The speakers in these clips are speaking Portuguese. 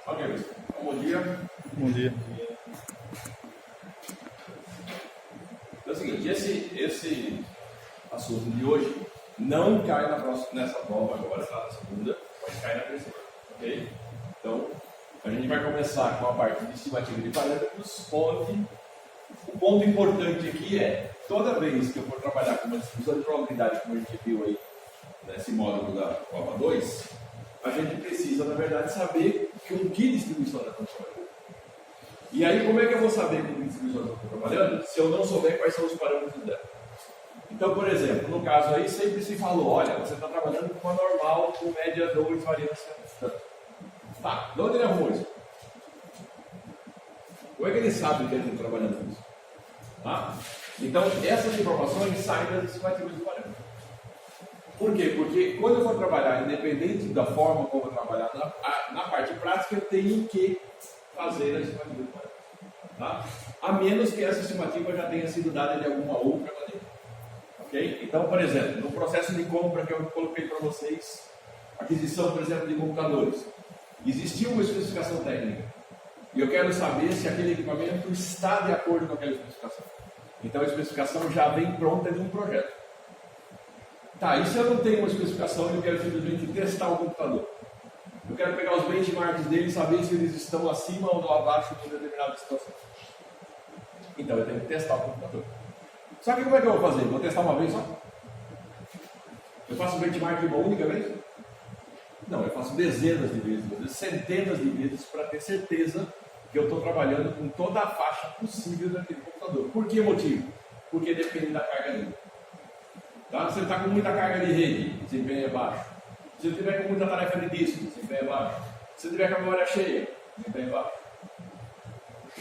Ok, pessoal. Bom dia. Bom dia. É o seguinte, esse assunto de hoje não cai nessa prova agora, tá? Na segunda, mas cai na terceira, ok? Então, a gente vai começar com a parte de estimativa de parâmetros, onde o ponto importante aqui é, toda vez que eu for trabalhar com uma distribuição de probabilidade, como a gente viu aí nesse módulo da prova 2, a gente precisa, na verdade, saber com que distribuição nós estamos trabalhando. E aí, como é que eu vou saber com que distribuição eu estou trabalhando se eu não souber quais são os parâmetros dela? Então, por exemplo, no caso aí, sempre se falou, olha, você está trabalhando com uma normal, com média 2, variância tanto. Tá, de onde ele arrumou isso? Como é que ele sabe que ele está trabalhando com isso? Tá? Então, essas informações saem das estimativas de parâmetros. Por quê? Porque quando eu for trabalhar, independente da forma como eu vou trabalhar, na parte prática, eu tenho que fazer a estimativa de parâmetros. Tá? A menos que essa estimativa já tenha sido dada de alguma outra maneira. Ok? Então, por exemplo, no processo de compra que eu coloquei para vocês, aquisição, por exemplo, de computadores, existia uma especificação técnica. E eu quero saber se aquele equipamento está de acordo com aquela especificação. Então, a especificação já vem pronta de um projeto. Tá, e se eu não tenho uma especificação e eu quero simplesmente testar o computador? Eu quero pegar os benchmarks dele e saber se eles estão acima ou abaixo de uma determinada situação. Então, eu tenho que testar o computador. Só que como é que eu vou fazer? Vou testar uma vez só? Eu faço benchmark uma única vez? Não, eu faço dezenas de vezes, às vezes centenas de vezes, para ter certeza que eu estou trabalhando com toda a faixa possível daquele computador. Por que motivo? Porque depende da carga dele. Tá? Se você está com muita carga de rede, desempenho é baixo. Se você tiver com muita tarefa de disco, desempenho é baixo. Se você tiver com a memória cheia, desempenho é baixo.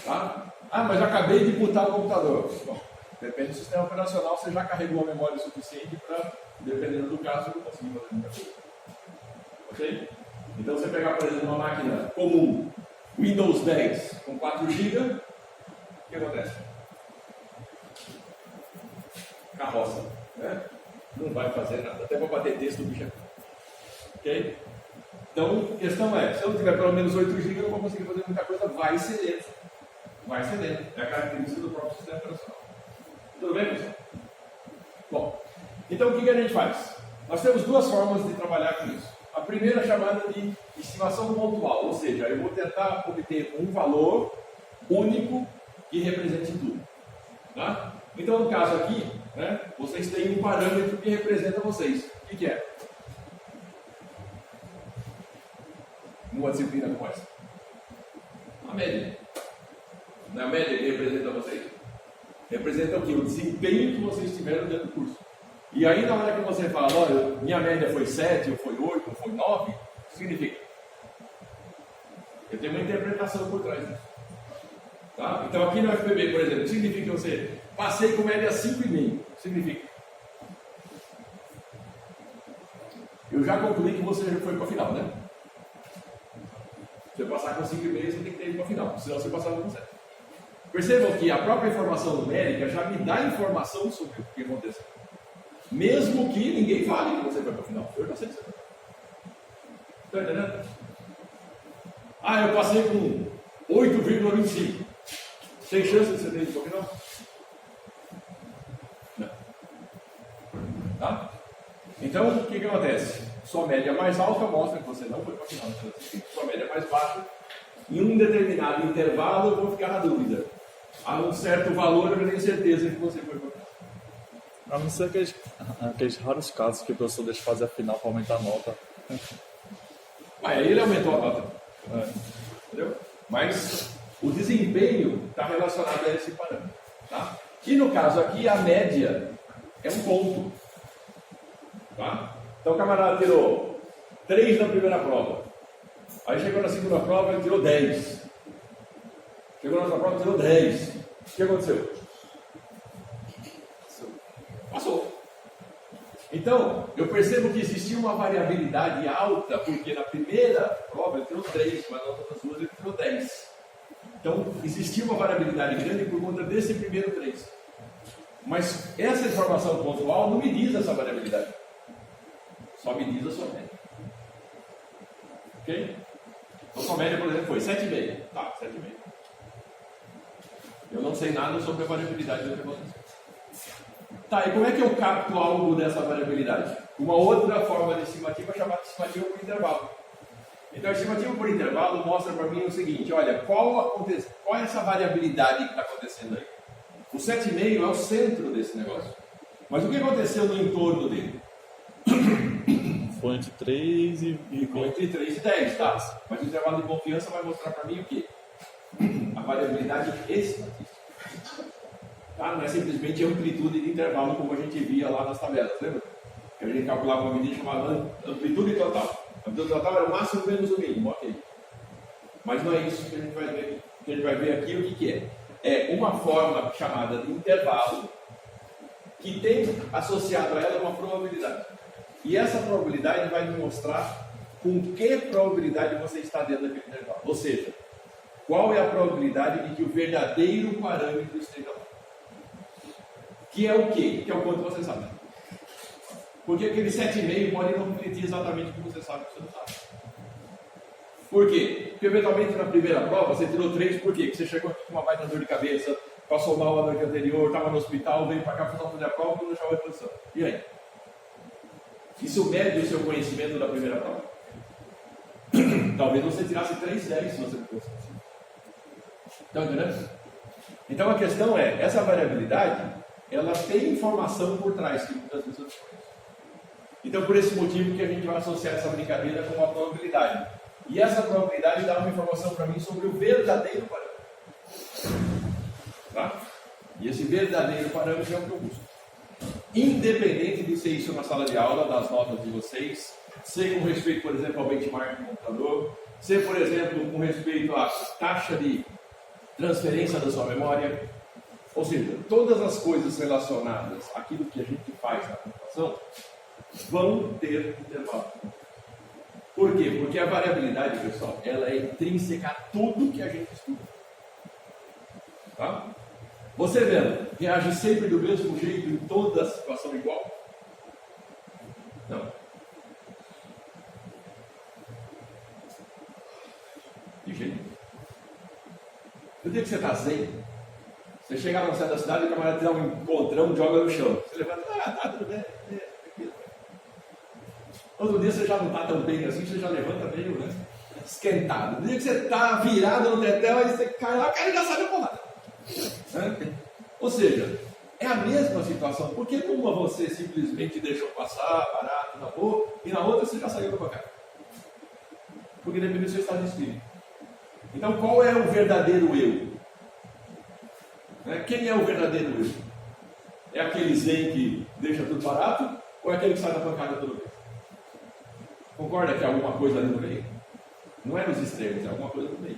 Tá? Ah, mas eu acabei de botar o computador. Bom, depende do sistema operacional, você já carregou a memória suficiente para, dependendo do caso, eu conseguir fazer muita coisa. Ok? Então, você pegar, por exemplo, uma máquina comum, Windows 10 com 4 GB, o que acontece? Carroça, né? Não vai fazer nada, até para bater texto do bicho. Ok? Então, a questão é, se eu tiver pelo menos 8 GB, eu não vou conseguir fazer muita coisa, vai cedendo. Vai cedendo. É a característica do próprio sistema operacional. Tudo bem, pessoal? Bom, então o que a gente faz? Nós temos duas formas de trabalhar com isso. A primeira é chamada de estimação pontual, ou seja, eu vou tentar obter um valor único que represente tudo. Tá? Então, no caso aqui, né, vocês têm um parâmetro que representa vocês. O que é? Numa disciplina como essa? A média. Não é a média que representa vocês? Representa o quê? O desempenho que vocês tiveram dentro do curso. E aí, na hora que você fala, olha, minha média foi 7, ou foi 8, ou foi 9, significa? Eu tenho uma interpretação por trás disso. Tá? Então, aqui no FPB, por exemplo, significa que você passei com média 5,5. Significa? Eu já concluí que você já foi para a final, né? Se você passar com 5,5, você tem que ter ido para a final, senão você passava com 7. Percebam que a própria informação numérica já me dá informação sobre o que aconteceu. Mesmo que ninguém fale que você foi para o final. Eu já sei que você foi. Está entendendo? Ah, eu passei com 8,25. Tem chance de você ter ido para o final? Não. Tá? Então, o que acontece? Sua média mais alta mostra que você não foi para o final. Sua média mais baixa, em um determinado intervalo, eu vou ficar na dúvida. A um certo valor, eu já tenho certeza que você foi para o final. A não ser aqueles raros casos que o professor deixa fazer a final para aumentar a nota. Mas aí ele aumentou a nota. Entendeu? Mas o desempenho está relacionado a esse parâmetro. Tá? E no caso aqui, a média é um ponto. Tá? Então o camarada tirou 3 na primeira prova. Aí chegou na segunda prova e tirou 10. Chegou na outra prova e tirou 10. O que aconteceu? Passou. Então, eu percebo que existia uma variabilidade alta, porque na primeira prova ele tirou 3, mas nas outras duas ele tirou 10. Então, existia uma variabilidade grande por conta desse primeiro 3. Mas essa informação pontual não me diz essa variabilidade. Só me diz a sua média. Ok? Então sua média, por exemplo, foi 7,5. Tá, 7,5. Eu não sei nada sobre a variabilidade do que aconteceu. Tá, e como é que eu capto algo dessa variabilidade? Uma outra forma de estimativa chamada estimativa por intervalo. Então a estimativa por intervalo mostra para mim o seguinte, olha, qual é essa variabilidade que está acontecendo aí? O 7,5 é o centro desse negócio. Mas o que aconteceu no entorno dele? Foi entre 3 e Ficou entre 3 e 10, tá? Mas o intervalo de confiança vai mostrar para mim o quê? A variabilidade estatística. Tá? Não é simplesmente amplitude de intervalo como a gente via lá nas tabelas, lembra? Que a gente calculava uma medida chamada amplitude total. A amplitude total era o máximo menos o mínimo, ok. Mas não é isso que a gente vai ver aqui. O que a gente vai ver aqui, o que é? É uma forma chamada de intervalo que tem associado a ela uma probabilidade. E essa probabilidade vai me mostrar com que probabilidade você está dentro daquele intervalo. Ou seja, qual é a probabilidade de que o verdadeiro parâmetro esteja lá. Que é o quê? Que é o quanto você sabe. Porque aquele 7,5 pode não refletir exatamente o que você sabe que você não sabe. Por quê? Porque eventualmente na primeira prova você tirou 3, por quê? Porque você chegou aqui com uma baita dor de cabeça, passou mal a noite anterior, estava no hospital, veio para cá fazer a prova e não deixava a posição. E aí? Isso mede o seu conhecimento da primeira prova. Talvez você tirasse 3,10 se você não fosse. Estão entendendo? Então a questão é, essa variabilidade, ela tem informação por trás que muitas vezes eu não conheço. Então por esse motivo que a gente vai associar essa brincadeira com uma probabilidade. E essa probabilidade dá uma informação para mim sobre o verdadeiro parâmetro. Tá? E esse verdadeiro parâmetro é o que eu busco. Independente de ser isso na sala de aula, das notas de vocês, ser com respeito, por exemplo, ao benchmark do computador, ser, por exemplo, com respeito à taxa de transferência da sua memória, ou seja, todas as coisas relacionadas àquilo que a gente faz na computação vão ter intervalo. Por quê? Porque a variabilidade, pessoal, ela é intrínseca a tudo que a gente estuda. Tá? Você vendo, reage sempre do mesmo jeito em toda a situação igual? Não. De jeito nenhum. No dia que você está zen, você chega no centro da cidade e o camarada te dá um encontrão, joga no chão. Você levanta, tá, tudo bem. Outro dia você já não está tão bem assim, você já levanta meio, né, esquentado. No dia que você está virado no tetel, aí você cai lá, o cara já sabe a porrada. Ou seja, é a mesma situação. Por que numa você simplesmente deixou passar, barato, na boa, e na outra você já saiu da bancada? Porque depende do seu estado de espírito. Então, qual é o verdadeiro eu? Quem é o verdadeiro eu? É aquele zen que deixa tudo barato, ou é aquele que sai da bancada toda vez? Concorda que é alguma coisa ali no meio? Não é nos extremos, é alguma coisa no meio.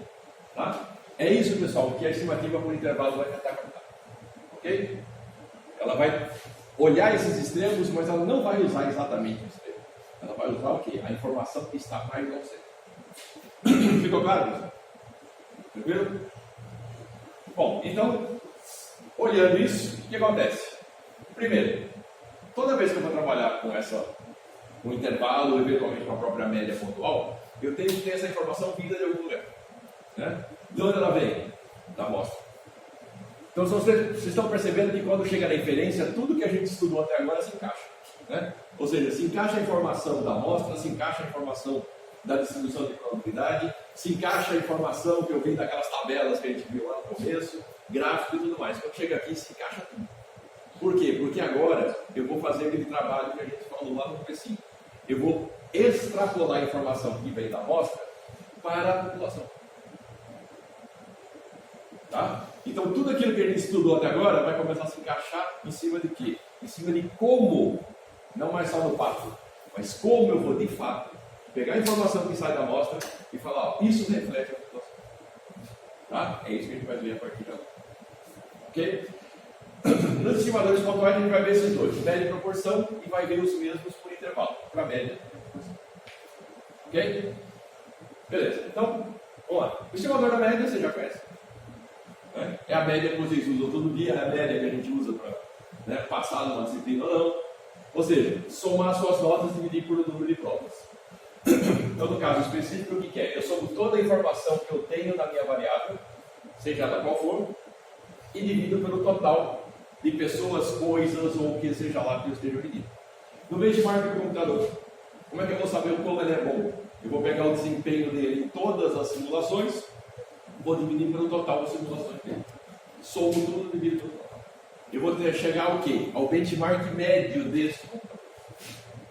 Tá? É isso, pessoal, que a estimativa por intervalo vai tentar captar. Ok? Ela vai olhar esses extremos, mas ela não vai usar exatamente o extremo. Ela vai usar o quê? A informação que está mais ao centro. Ficou claro, pessoal? Tranquilo? Bom, então, olhando isso, o que acontece? Primeiro, toda vez que eu vou trabalhar com um intervalo, eventualmente com a própria média pontual, eu tenho que ter essa informação vinda de algum lugar. Né? De onde ela vem? Da amostra. Então vocês estão percebendo que quando chega na inferência, tudo que a gente estudou até agora se encaixa. Né? Ou seja, se encaixa a informação da amostra, se encaixa a informação da distribuição de probabilidade, se encaixa a informação que eu vi daquelas tabelas que a gente viu lá no começo, gráfico e tudo mais. Quando chega aqui, se encaixa tudo. Por quê? Porque agora eu vou fazer aquele trabalho que a gente falou lá no comecinho. Eu vou extrapolar a informação que vem da amostra para a população. Tá? Então tudo aquilo que a gente estudou até agora vai começar a se encaixar em cima de quê? Em cima de como, não mais só no papo, mas como eu vou de fato pegar a informação que sai da amostra e falar, ó, isso reflete a população. Tá? É isso que a gente vai ver a partir de agora. Ok? Nos estimadores pontuais a gente vai ver esses dois, média e proporção, e vai ver os mesmos por intervalo, para média e proporção. Ok? Beleza, então, vamos lá. O estimador da média você já conhece. É a média que vocês usam todo dia, é a média que a gente usa para passar numa disciplina ou não. Ou seja, somar suas notas e dividir por um número de provas. Então, no caso específico, o que é? Eu somo toda a informação que eu tenho na minha variável, seja ela qual for, e divido pelo total de pessoas, coisas ou o que seja lá que eu esteja medindo. No benchmark do computador, como é que eu vou saber o como ele é bom? Eu vou pegar o desempenho dele em todas as simulações, vou dividir pelo total das simulações dele. Somo tudo, divido pelo total. Eu vou chegar ao quê? Ao benchmark médio desse computador.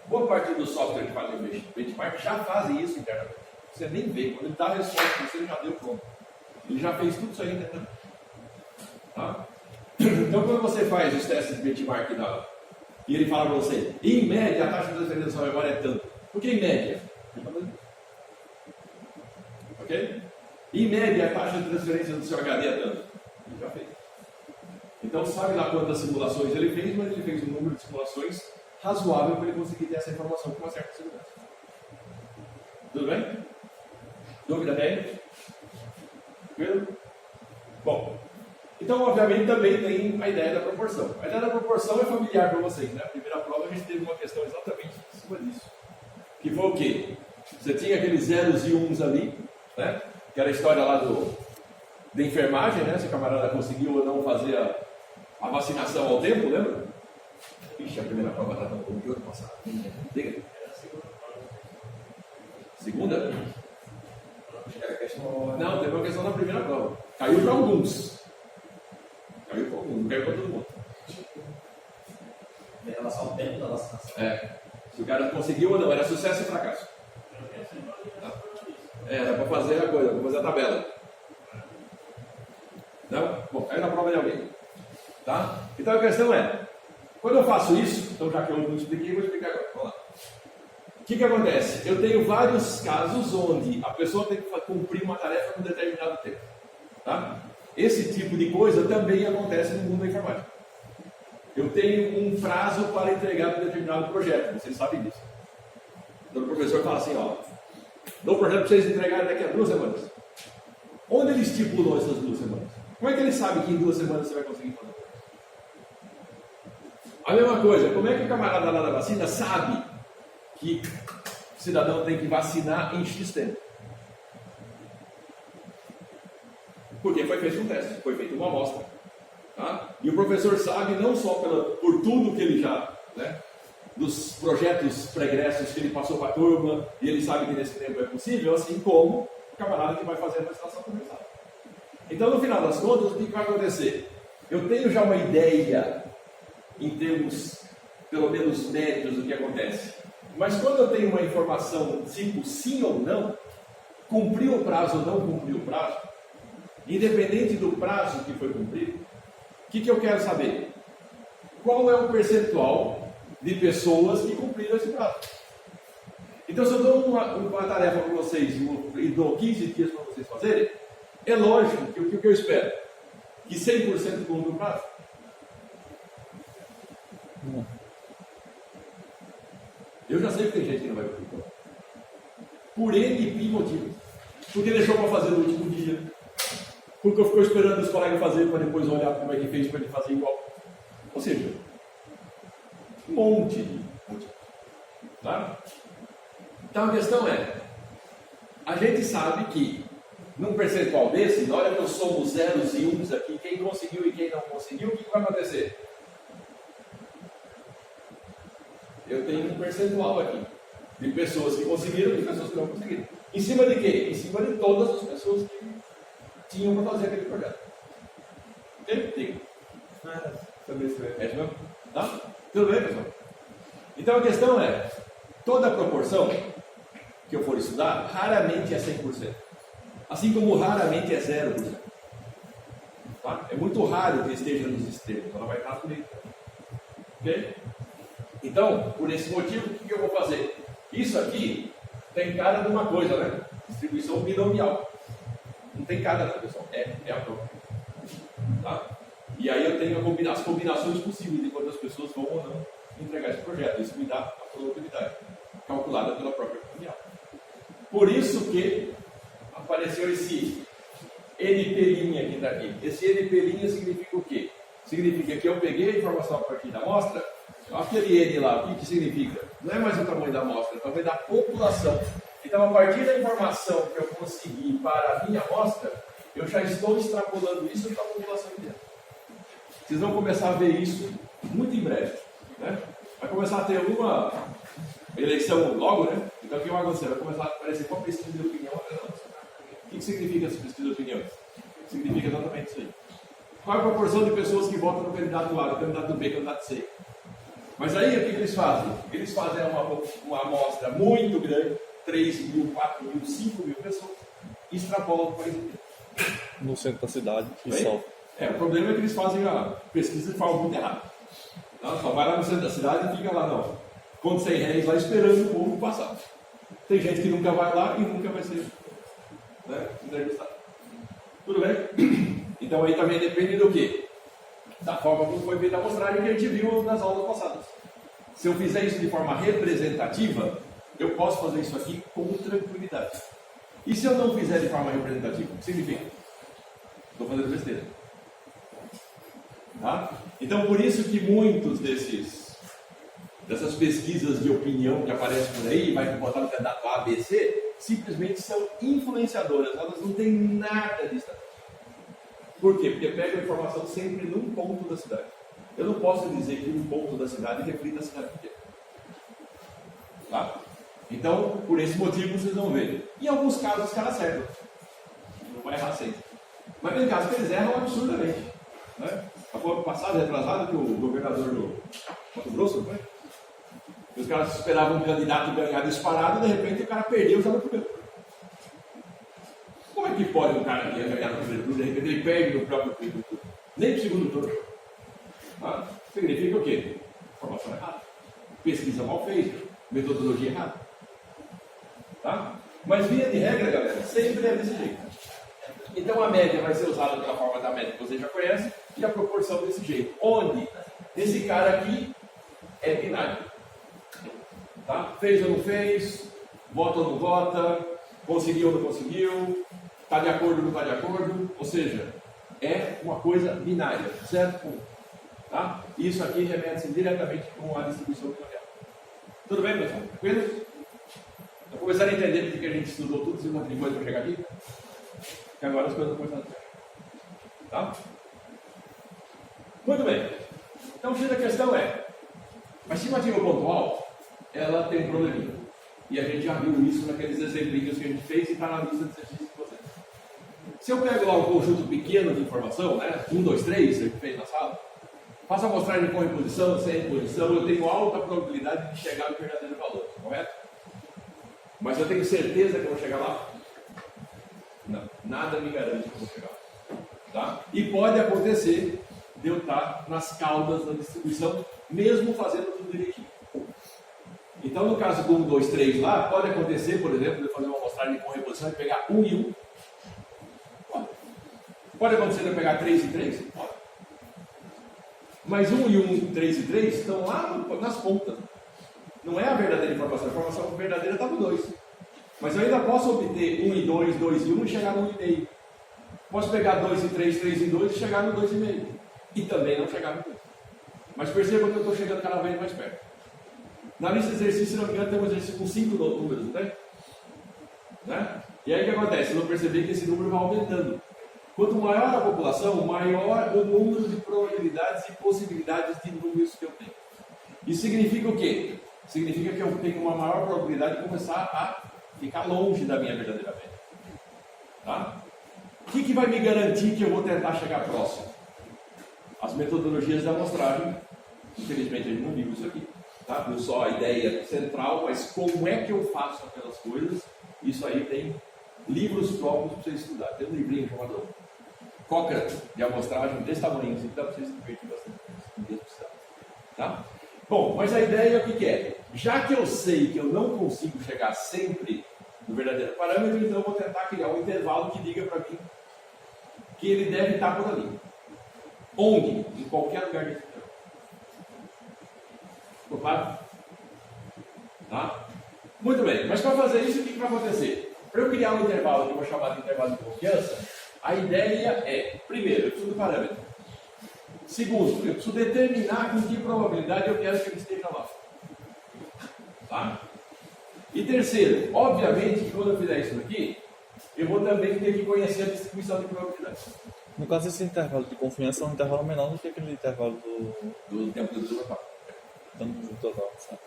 Boa parte do software que faz o benchmark já fazem isso internamente. Você nem vê. Quando ele dá a resposta, você já deu pronto. Ele já fez tudo isso aí internamente. Tá? Então, quando você faz os testes de benchmark e ele fala para você, em média, a taxa de transferência da sua memória é tanto. Por que em média? Ok? Em média, a taxa de transferência do seu HD é tanto. Ele já fez. Então, sabe lá quantas simulações ele fez, mas ele fez um número de simulações razoável para ele conseguir ter essa informação com uma certa segurança. Tudo bem? Dúvida dele? Tranquilo? Bom, então, obviamente, também tem a ideia da proporção. A ideia da proporção é familiar para vocês, né? A primeira prova a gente teve uma questão exatamente em cima disso. Que foi o quê? Você tinha aqueles zeros e uns ali, né? Que era a história lá da enfermagem, né? Se o camarada conseguiu ou não fazer a vacinação ao tempo, lembra? Ixi, a primeira prova está tão boa que ano passado. Diga. Segunda? Não, teve uma questão na primeira prova. Caiu para alguns. Caiu para alguns, não caiu para todo mundo. Em relação ao tempo da vacinação. Se o cara conseguiu ou não, era sucesso e fracasso. Tá? Era para fazer a coisa, para fazer a tabela. Não? Bom, caiu na prova de alguém. Tá? Então a questão é, quando eu faço isso, então já que eu não expliquei, vou explicar agora. Vamos lá. O que acontece? Eu tenho vários casos onde a pessoa tem que cumprir uma tarefa em um determinado tempo. Tá? Esse tipo de coisa também acontece no mundo da informática. Eu tenho um prazo para entregar um determinado projeto, vocês sabem disso. Então o professor fala assim, ó, dou um projeto para vocês entregarem daqui a 2 semanas. Onde ele estipulou essas 2 semanas? Como é que ele sabe que em 2 semanas você vai conseguir fazer? A mesma coisa, como é que o camarada lá da vacina sabe que o cidadão tem que vacinar em X tempo? Porque foi feito um teste, foi feita uma amostra. Tá? E o professor sabe não só por tudo que ele já, né, dos projetos pregressos que ele passou para a turma, e ele sabe que nesse tempo é possível, assim como o camarada que vai fazer a vacinação também sabe. Então, no final das contas, o que vai acontecer? Eu tenho já uma ideia, em termos, pelo menos, médios do que acontece. Mas quando eu tenho uma informação tipo sim ou não, cumpriu o prazo ou não cumpriu o prazo, independente do prazo que foi cumprido, o que eu quero saber? Qual é o percentual de pessoas que cumpriram esse prazo? Então, se eu dou uma tarefa para vocês e dou 15 dias para vocês fazerem, é lógico que o que eu espero? Que 100% cumpre o prazo? Eu já sei que tem gente que não vai cumprir. Por N motivos. Porque deixou para fazer no último dia. Porque ficou esperando os colegas fazer para depois olhar como é que fez para ele fazer igual. Ou seja, um monte de motivos. Tá? Então a questão é, a gente sabe que num percentual desse, na hora que eu somo zeros e uns aqui, quem conseguiu e quem não conseguiu, o que vai acontecer? Eu tenho um percentual aqui de pessoas que conseguiram e pessoas que não conseguiram. Em cima de quê? Em cima de todas as pessoas que tinham para fazer aquele projeto. Ok? Diga. É isso mesmo? Tá? Tudo bem, pessoal? Então a questão é, toda proporção que eu for estudar, raramente é 100%. Assim como raramente é 0%. Tá? É muito raro que esteja nos extremos, ela vai estar no meio. Ok? Então, por esse motivo, o que eu vou fazer? Isso aqui tem cara de uma coisa, né? Distribuição binomial. Não tem cara, não, pessoal. É a própria. Tá? E aí eu tenho as combinações possíveis de quantas pessoas vão ou não entregar esse projeto. Isso me dá a probabilidade calculada pela própria binomial. Por isso que apareceu esse NP' que está aqui. Esse NP' significa o quê? Significa que eu peguei a informação a partir da amostra. Aquele N lá, o que significa? Não é mais o tamanho da amostra, é o tamanho da população. Então, a partir da informação que eu consegui para a minha amostra, eu já estou extrapolando isso para a população inteira. Vocês vão começar a ver isso muito em breve. Né? Vai começar a ter uma eleição logo, né? Então, o que vai acontecer? Vai começar a aparecer uma pesquisa de opinião. O que significa essa pesquisa de opinião? Significa exatamente isso aí. Qual é a proporção de pessoas que votam no candidato A, no candidato B, no candidato C? Mas aí, o que eles fazem? Eles fazem uma amostra muito grande, 3 mil, 4 mil, 5 mil pessoas, e extrapolam o país inteiro. No centro da cidade e só. O problema é que eles fazem a pesquisa de forma muito errada. Não, só vai lá no centro da cidade e fica lá, não. Com 100 réis lá esperando o povo passar. Tem gente que nunca vai lá e nunca vai ser, né, entrevistado. Tudo bem? Então aí também depende do quê? Da forma como foi feita a amostragem que a gente viu nas aulas passadas. Se eu fizer isso de forma representativa, eu posso fazer isso aqui com tranquilidade. E se eu não fizer de forma representativa, o que significa? Estou fazendo besteira. Tá? Então, por isso que muitos dessas pesquisas de opinião que aparecem por aí, vai botar no candidato A, B, C, simplesmente são influenciadoras, elas não têm nada de estratégia. Por quê? Porque pegam a informação sempre num ponto da cidade. Eu não posso dizer que um ponto da cidade reflita a cidade inteira. Tá? Então, por esse motivo, vocês vão ver. Em alguns casos, os caras acertam. Não vai errar sempre. Mas tem casos que eles erram absurdamente. Né? Foi passado, retrasado, que o governador do Mato Grosso, foi? Os caras esperavam um candidato ganhar disparado e de repente o cara perdeu já no primeiro turno. Como é que pode um cara ganhar no primeiro turno, de repente ele perde no próprio primeiro turno? Nem no segundo turno. Ah, significa o quê? Informação errada. Pesquisa mal feita. Metodologia errada. Tá? Mas via de regra, galera, sempre é desse jeito. Então a média vai ser usada da forma da média que você já conhece e a proporção desse jeito. Onde esse cara aqui é binário. Tá? Fez ou não fez, vota ou não vota, conseguiu ou não conseguiu, está de acordo ou não está de acordo, ou seja, é uma coisa binária, certo? Tá? Isso aqui remete-se diretamente com a distribuição binomial. Tudo bem, pessoal? Tranquilo? Então começaram a entender porque a gente estudou tudo, esse monte de coisa para chegar aqui? Que agora as coisas estão começando a chegar. Tá? Muito bem. Então, a questão é, a estimativa pontual, ela tem um probleminha. E a gente já viu isso naqueles exemplinhos que a gente fez e está na lista de exercícios de vocês. Se eu pego lá um conjunto pequeno de informação, né, 1, 2, 3, que a gente fez na sala, faço a amostragem com reposição, sem reposição, eu tenho alta probabilidade de chegar no verdadeiro valor, correto? Mas eu tenho certeza que eu vou chegar lá? Não, nada me garante que eu vou chegar lá. Tá? E pode acontecer de eu estar nas caudas da distribuição, mesmo fazendo tudo direitinho. Então, no caso do 1, 2, 3 lá, pode acontecer, por exemplo, de eu fazer uma amostragem com reposição e pegar 1 e 1. Pode. Pode acontecer de eu pegar 3 e 3? Pode. Mas 1 e 1, 3 e 3 estão lá nas pontas. Não é a verdadeira informação. A informação verdadeira está no 2. Mas eu ainda posso obter 1 e 2, 2 e 1 e chegar no 1,5. Posso pegar 2 e 3, 3 e 2 e chegar no 2,5. E também não chegar no 2. Mas perceba que eu estou chegando cada vez mais perto. Na lista de exercícios, se não me engano, tem um exercício com 5 números, não tem? Né? E aí o que acontece? Eu vou perceber que esse número vai aumentando. Quanto maior a população, maior o número de probabilidades e possibilidades de números que eu tenho. Isso significa o quê? Significa que eu tenho uma maior probabilidade de começar a ficar longe da minha verdadeira meta. Tá? O que vai me garantir que eu vou tentar chegar próximo? As metodologias da amostragem. Infelizmente a gente não viu isso aqui. Tá? Viu só a ideia central, mas como é que eu faço aquelas coisas? Isso aí tem livros próprios para você estudar. Tem um livrinho chamado Cochrane de amostragem desse tamanho, assim, dá para você se divertir bastante. Tá? Bom, mas a ideia o que é? Já que eu sei que eu não consigo chegar sempre no verdadeiro parâmetro, então eu vou tentar criar um intervalo que diga para mim que ele deve estar por ali. Onde? Em qualquer lugar desse intervalo. Ficou claro? Tá? Muito bem, mas para fazer isso, o que vai acontecer? Para eu criar um intervalo que eu vou chamar de intervalo de confiança, a ideia é, primeiro, eu preciso do parâmetro. Segundo, eu preciso determinar com que probabilidade eu quero que ele esteja lá. Tá? E terceiro, obviamente que quando eu fizer isso aqui, eu vou também ter que conhecer a distribuição de probabilidades. No caso, esse intervalo de confiança é um intervalo menor do que aquele intervalo Do tempo do total. do total, certo?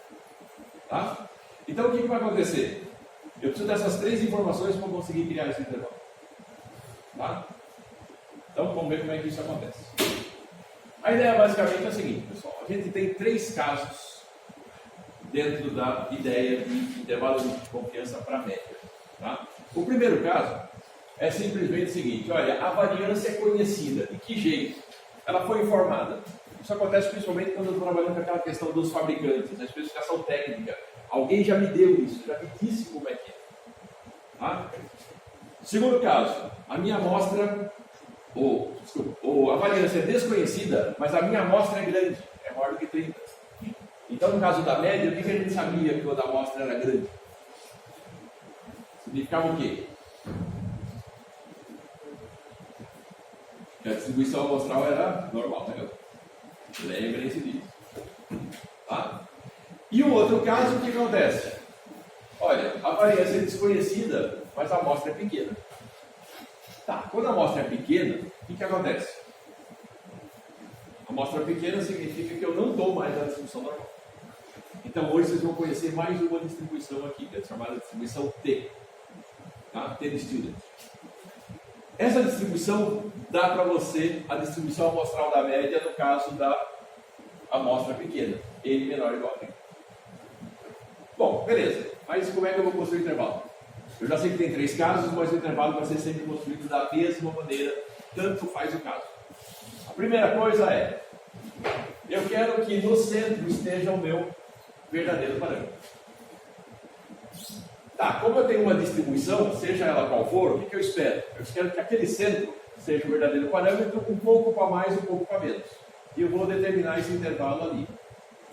Tá? Então o que vai acontecer? Eu preciso dessas três informações para conseguir criar esse intervalo. Tá? Então vamos ver como é que isso acontece. A ideia basicamente é a seguinte, pessoal. A gente tem três casos dentro da ideia de intervalo de confiança para média. Tá? O primeiro caso é simplesmente o seguinte: olha, a variância é conhecida. De que jeito? Ela foi informada. Isso acontece principalmente quando eu estou trabalhando com aquela questão dos fabricantes, a especificação técnica. Alguém já me deu isso, já me disse como é que é. Tá? Segundo caso, a minha amostra, a variância é desconhecida, mas a minha amostra é grande, é maior do que 30. Então, no caso da média, o que a gente sabia quando a amostra era grande? Significava o quê? Que a distribuição amostral era normal, né? Lembrem-se disso. Tá? E o outro caso, o que acontece? Olha, a variância é desconhecida, mas a amostra é pequena. Tá, quando a amostra é pequena, o que acontece? A amostra pequena significa que eu não dou mais a distribuição normal. Então hoje vocês vão conhecer mais uma distribuição aqui, que é chamada distribuição T. Tá? T de student. Essa distribuição dá para você a distribuição amostral da média no caso da amostra pequena, N menor ou igual a 30. Bom, beleza. Mas como é que eu vou construir o intervalo? Eu já sei que tem três casos, mas o intervalo vai ser sempre construído da mesma maneira, tanto faz o caso. A primeira coisa é, eu quero que no centro esteja o meu verdadeiro parâmetro. Tá, como eu tenho uma distribuição, seja ela qual for, o que eu espero? Eu espero que aquele centro seja o verdadeiro parâmetro, um pouco para mais, um pouco para menos. E eu vou determinar esse intervalo ali.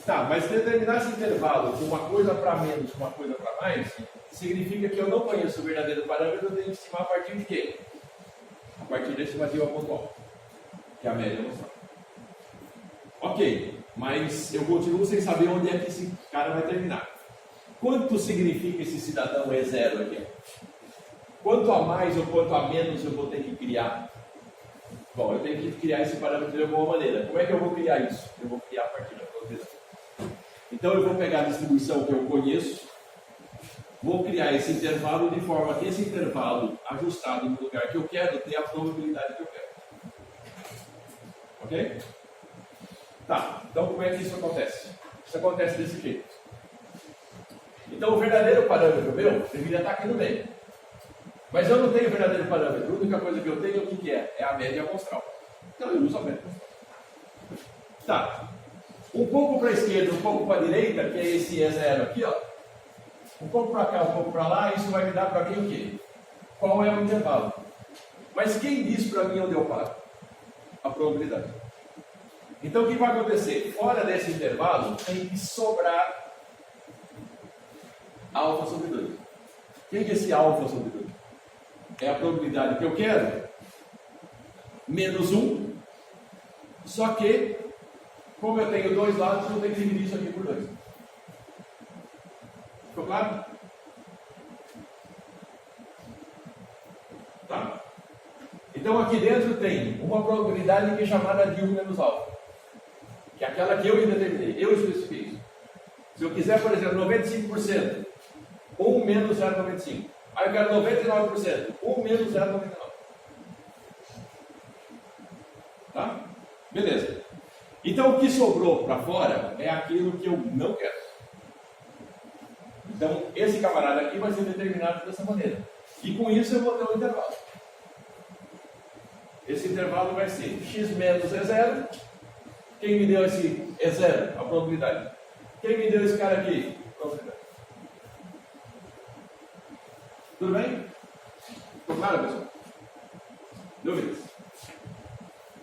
Tá, mas determinar esse intervalo com uma coisa para menos, uma coisa para mais, significa que eu não conheço o verdadeiro parâmetro, eu tenho que estimar a partir de quê? A partir da estimativa pontual, que é a média amostral. Ok, mas eu continuo sem saber onde é que esse cara vai terminar. Quanto significa esse cidadão E0 aqui? Quanto a mais ou quanto a menos eu vou ter que criar? Bom, eu tenho que criar esse parâmetro de alguma maneira. Como é que eu vou criar isso? Eu vou criar a partir da probabilidade. Então eu vou pegar a distribuição que eu conheço, vou criar esse intervalo de forma que esse intervalo ajustado no lugar que eu quero tenha a probabilidade que eu quero. Ok? Tá, então como é que isso acontece? Isso acontece desse jeito. Então o verdadeiro parâmetro meu deveria estar aqui no meio. Mas eu não tenho o verdadeiro parâmetro. A única coisa que eu tenho, o que é? É a média amostral. Então eu uso a média amostral. Tá. Um pouco para a esquerda, um pouco para a direita, que é esse E0 aqui, ó. Um pouco para cá, um pouco para lá, isso vai me dar para mim o quê? Qual é o intervalo? Mas quem diz para mim onde eu paro? A probabilidade. Então o que vai acontecer? Fora desse intervalo, tem que sobrar alfa sobre 2. Quem que é esse alfa sobre 2? É a probabilidade que eu quero, menos 1, só que, como eu tenho dois lados, eu tenho que dividir isso aqui por 2. Ficou claro? Tá? Então aqui dentro tem uma probabilidade que é chamada de 1 menos alfa, que é aquela que eu determinei, eu especifiquei isso. Se eu quiser, por exemplo, 95%, 1 menos 0,95. Aí eu quero 99%, 1 menos 0,99. Tá? Beleza. Então o que sobrou para fora é aquilo que eu não quero. Então esse camarada aqui vai ser determinado dessa maneira. E com isso eu vou ter um intervalo. Esse intervalo vai ser x menos é 0. Quem me deu esse é 0? A probabilidade. Quem me deu esse cara aqui? A probabilidade. Tudo bem? Ficou claro, pessoal? Dúvidas?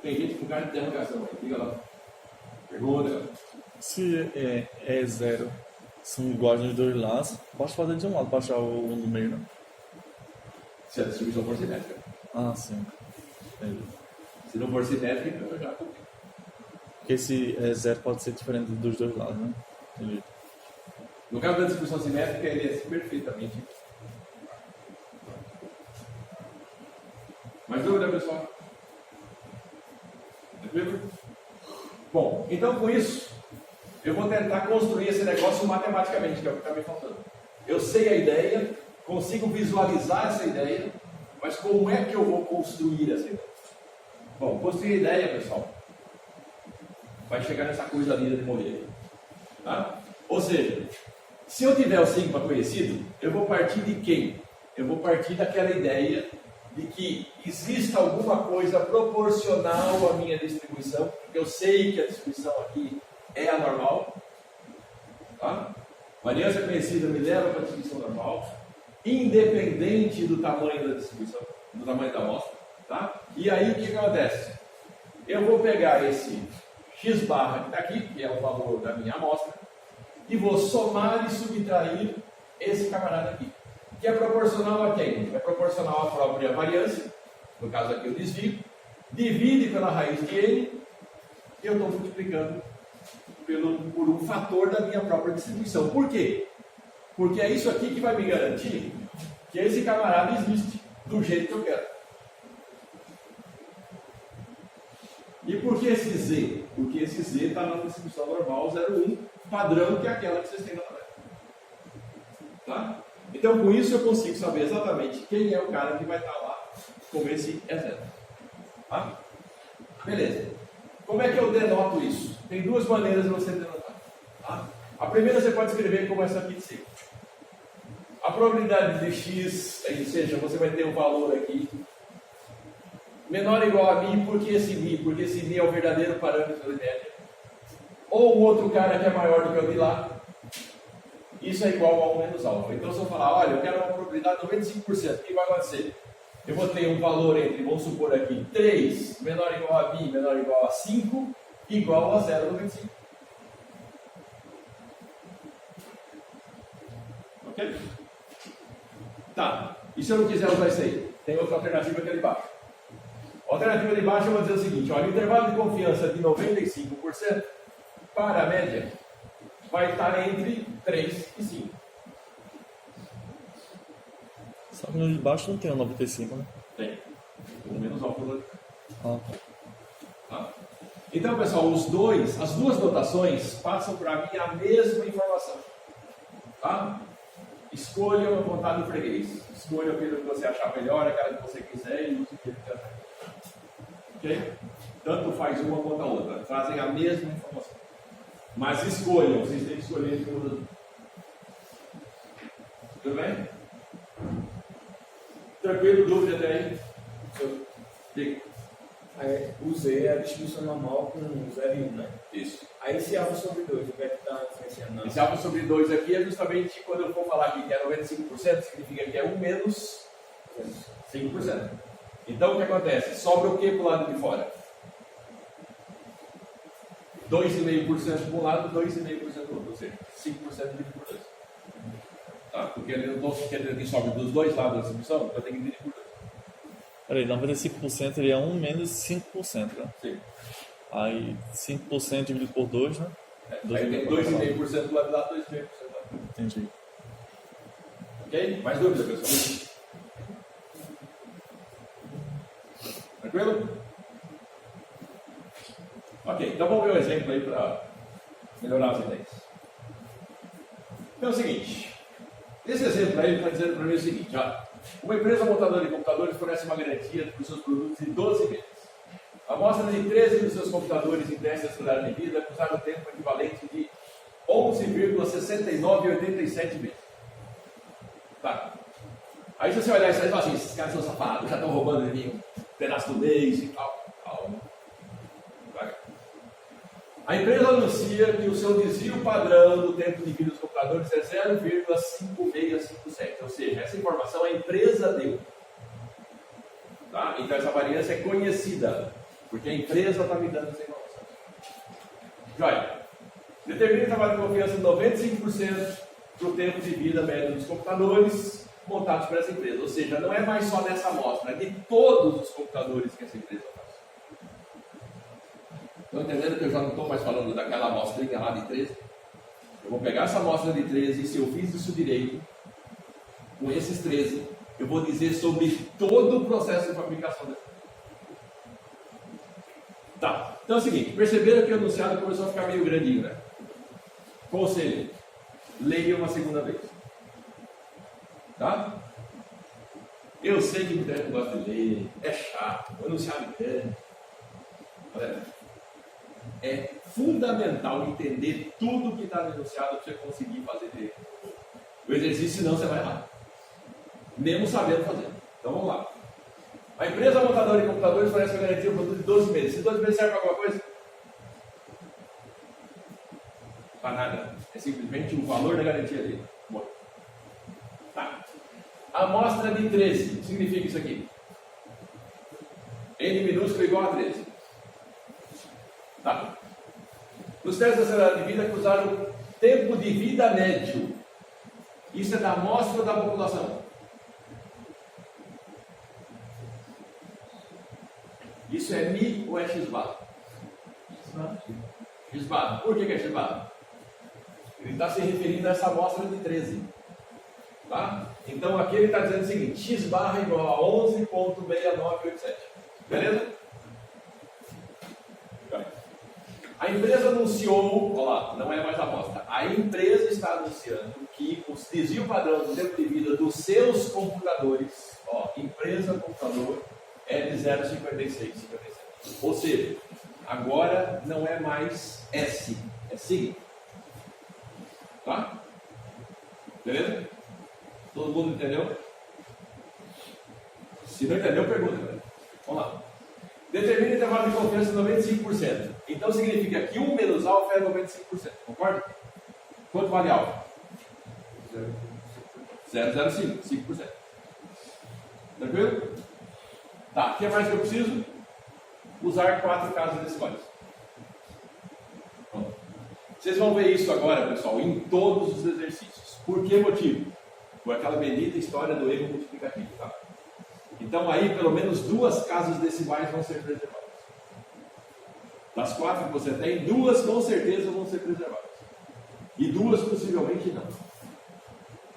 Tem gente com cara de interrogação aí. Diga lá. Pergunta. Se é zero são iguais nos dois lados, basta fazer de um lado para achar o no meio, né? Se a distribuição for simétrica. Ah, sim. Entendi. Se não for simétrica, eu já comi. Porque esse zero pode ser diferente dos dois lados, né? Entendi. No caso da distribuição simétrica, ele é perfeitamente. Mais dúvida, pessoal? Tranquilo? Bom, então com isso, eu vou tentar construir esse negócio matematicamente, que é o que está me faltando. Eu sei a ideia, consigo visualizar essa ideia, mas como é que eu vou construir essa ideia? Bom, construir a ideia, pessoal, vai chegar nessa coisa linda de morrer. Tá? Ou seja, se eu tiver o sigma conhecido, eu vou partir de quem? Eu vou partir daquela ideia de que exista alguma coisa proporcional à minha distribuição, porque eu sei que a distribuição aqui é anormal. Tá? Variância conhecida me leva para a distribuição normal, independente do tamanho da distribuição, do tamanho da amostra. Tá? E aí o que acontece? Eu vou pegar esse x barra que está aqui, que é o valor da minha amostra, e vou somar e subtrair esse camarada aqui, que é proporcional a quem? É proporcional à própria variância, no caso aqui o desvio, divide pela raiz de n, e eu estou multiplicando por um fator da minha própria distribuição. Por quê? Porque é isso aqui que vai me garantir que esse camarada existe do jeito que eu quero. E por que esse z? Porque esse z está na distribuição normal 0,1, padrão, que é aquela que vocês têm na tabela. Tá? Então, com isso, eu consigo saber exatamente quem é o cara que vai estar lá com esse E0. Tá? Beleza. Como é que eu denoto isso? Tem duas maneiras de você denotar. Tá? A primeira você pode escrever como essa aqui de cima. A probabilidade de x, ou seja, você vai ter um valor aqui menor ou igual a μ, porque esse μ é o verdadeiro parâmetro de média. Ou um outro cara que é maior do que o de lá, isso é igual a 1 menos alfa. Então, se eu falar, olha, eu quero uma probabilidade de 95%, o que vai acontecer? Eu vou ter um valor entre, vamos supor aqui, 3 menor ou igual a μ, menor ou igual a 5, igual a 0,95. Ok? Tá. E se eu não quiser usar isso aí? Tem outra alternativa aqui ali embaixo. A alternativa de baixo eu vou dizer o seguinte, olha, o intervalo de confiança de 95% para a média vai estar entre 3 e 5. Só que no de baixo não tem o 95, né? Tem. O menos alfa. Ah, Tá? Então, pessoal, as duas notações passam para mim a mesma informação. Tá? Escolha uma vontade do freguês. Escolha aquilo que você achar melhor, aquela que você quiser e use aquilo que você achar. Ok? Tanto faz uma quanto a outra. Trazem a mesma informação. Mas escolham. Vocês têm que escolher entre uma das duas. Tudo bem? Tranquilo? Dúvida até aí? Diga. O Z é a distribuição normal com 0 e 1, né? Isso. Aí esse alfa sobre 2, o que é que está diferenciando? Esse alfa sobre 2 aqui é justamente quando eu for falar aqui que é 95%, significa que é 1 menos 5%. Então o que acontece? Sobra o que para o lado de fora? 2,5% para um lado, 2,5% para o outro, ou seja, 5% dividido por 2. Tá? Porque eu não estou querendo que sobre dos dois lados da distribuição, então eu tenho que dividir por 2. peraí, 95% ele é 1 menos 5%, né? Sim. Aí 5% dividido por 2, né? Aí tem 2,5% do lado de lá, 2,5% do lado. Entendi. Ok? Mais dúvida, pessoal? Tranquilo? Ok, então vamos ver um exemplo aí para melhorar as ideias. Então é o seguinte, esse exemplo aí está dizendo para mim o seguinte, ó, uma empresa montadora de computadores fornece uma garantia para os seus produtos de 12 meses. A amostra de 13 dos seus computadores em teste de acelerado de vida usaram o tempo equivalente de 11,6987 meses. Tá. Aí se você olhar isso aí e falar assim, esses caras são safados, já estão roubando de mim um pedaço do mês e tal. Calma. A empresa anuncia que o seu desvio padrão do tempo de vida dos computadores é 0,5657, ou seja, essa informação a empresa deu. Tá? Então essa variância é conhecida, porque a empresa está me dando essa informação. Joia. Determina o intervalo de confiança de 95% para o tempo de vida médio dos computadores montados por essa empresa. Ou seja, não é mais só dessa amostra, é de todos os computadores que essa empresa faz. Estão entendendo que eu já não estou mais falando daquela amostrinha lá de 13? Eu vou pegar essa amostra de 13, se eu fiz isso direito, com esses 13, eu vou dizer sobre todo o processo de fabricação dessa. Tá, então é o seguinte, perceberam que o enunciado começou a ficar meio grandinho, né? Conselho, leia uma segunda vez. Tá? Eu sei que muita gente gosta de ler, é chato, o enunciado grande. Olha, é fundamental entender tudo que está no enunciado para você conseguir fazer direito. O exercício, senão você vai errar. Mesmo sabendo fazer. Então vamos lá. A empresa montadora de computadores fornece uma garantia por 12 meses. Se 12 meses serve para alguma coisa? Para nada. É simplesmente o valor da garantia dele. Bom. Tá. Amostra de 13. O que significa isso aqui? N minúsculo igual a 13. Tá. Nos testes de acelerado de vida cruzaram o tempo de vida médio. Isso é da amostra da população. Isso é Mi ou é X bar? X bar. Por que é X bar? Ele está se referindo a essa amostra de 13. Tá? Então aqui ele está dizendo o seguinte: X barra igual a 11.6987. Beleza? A empresa anunciou, olha lá, não é mais amostra. A empresa está anunciando que o desvio padrão do tempo de vida dos seus computadores, ó, empresa computador, é de 0,56. Ou seja, agora não é mais S, é SIG. Tá? Beleza? Todo mundo entendeu? Se não entendeu, pergunta. Né? Vamos lá. Determina o intervalo de confiança de 95%. Então significa que 1 menos alfa é 95%. Concorda? Quanto vale alfa? 0,05. 5%. Tranquilo? Tá, o que mais que eu preciso? Usar 4 casos decimais. Pronto. Vocês vão ver isso agora, pessoal, em todos os exercícios. Por que motivo? Por aquela bendita história do erro multiplicativo. Tá? Então aí pelo menos 2 casas decimais vão ser preservadas. Das 4 que você tem, 2 com certeza vão ser preservadas. E 2 possivelmente não.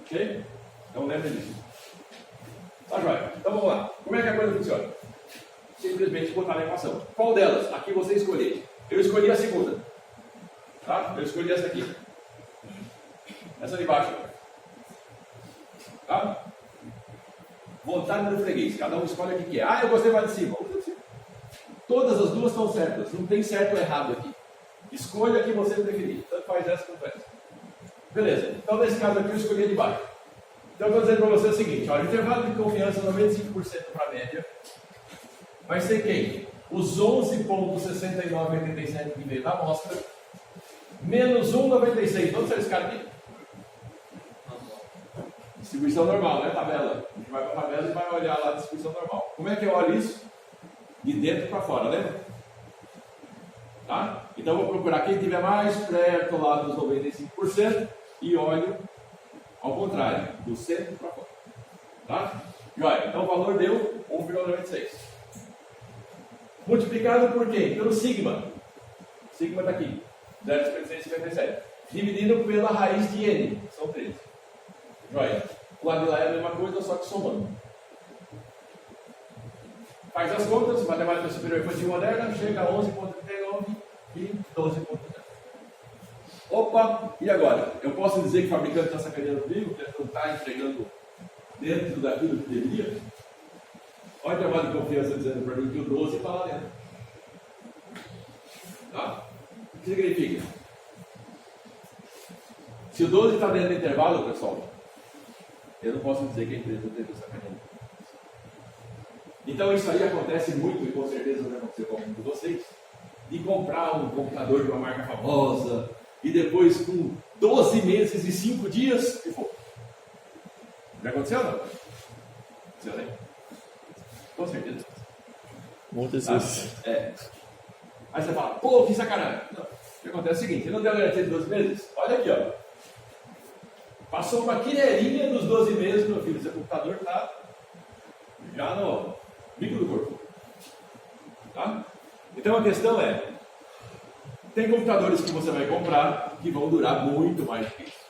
Ok? Então lembre disso. Tá joia? Então vamos lá. Como é que a coisa funciona? Simplesmente botar na equação. Qual delas? Aqui você escolhe. Eu escolhi a segunda. Tá? Eu escolhi essa aqui. Essa de baixo. Tá? Vontade do freguês. Cada um escolhe o que é. Ah, eu gostei mais de cima. Todas as 2 estão certas. Não tem certo ou errado aqui. Escolha a que você preferir. Tanto faz essa quanto essa. Beleza. Então nesse caso aqui eu escolhi a de baixo. Então eu estou dizendo para você o seguinte. Olha, o intervalo de confiança 95% para a média. Vai ser quem? Os 11.6987 que veio da amostra. Menos 1,96. Onde está esse cara aqui? Distribuição normal, né? Tabela. A gente vai para a tabela e vai olhar lá a distribuição normal. Como é que eu olho isso? De dentro para fora, lembra? Tá? Então eu vou procurar quem estiver mais perto lá dos 95% e olho ao contrário, do centro para fora. Tá? E olha, então o valor deu 1,96. Multiplicado por quê? Pelo sigma. Sigma está aqui. 0,5657. Dividido pela raiz de n. São 13. Joia. O lado de lá é a mesma coisa, só que somando. Faz as contas, matemática superior infantil moderna, chega a 11,39 e 12,0. Opa, e agora? Eu posso dizer que o fabricante está sacaneando comigo, que não está entregando dentro daquilo que deveria? Olha o intervalo de confiança dizendo para mim que o 12 está lá dentro. Tá? O que significa? Se o 12 está dentro do intervalo, pessoal, eu não posso dizer que a empresa teve sacaneando. Então isso aí acontece muito, e com certeza vai acontecer com algum de vocês, de comprar um computador de uma marca famosa, e depois com 12 meses e 5 dias, ficou. Já aconteceu, não? Aconteceu, né? Com certeza. Muitas Tá? vezes. É. Aí você fala, pô, que sacanagem. Não. O que acontece é o seguinte, você não deu garantia de 12 meses? Olha aqui, ó. Passou uma quireirinha dos 12 meses, meu filho, seu computador está já no bico do corpo. Tá? Então a questão é, Tem computadores que você vai comprar que vão durar muito mais do que isso.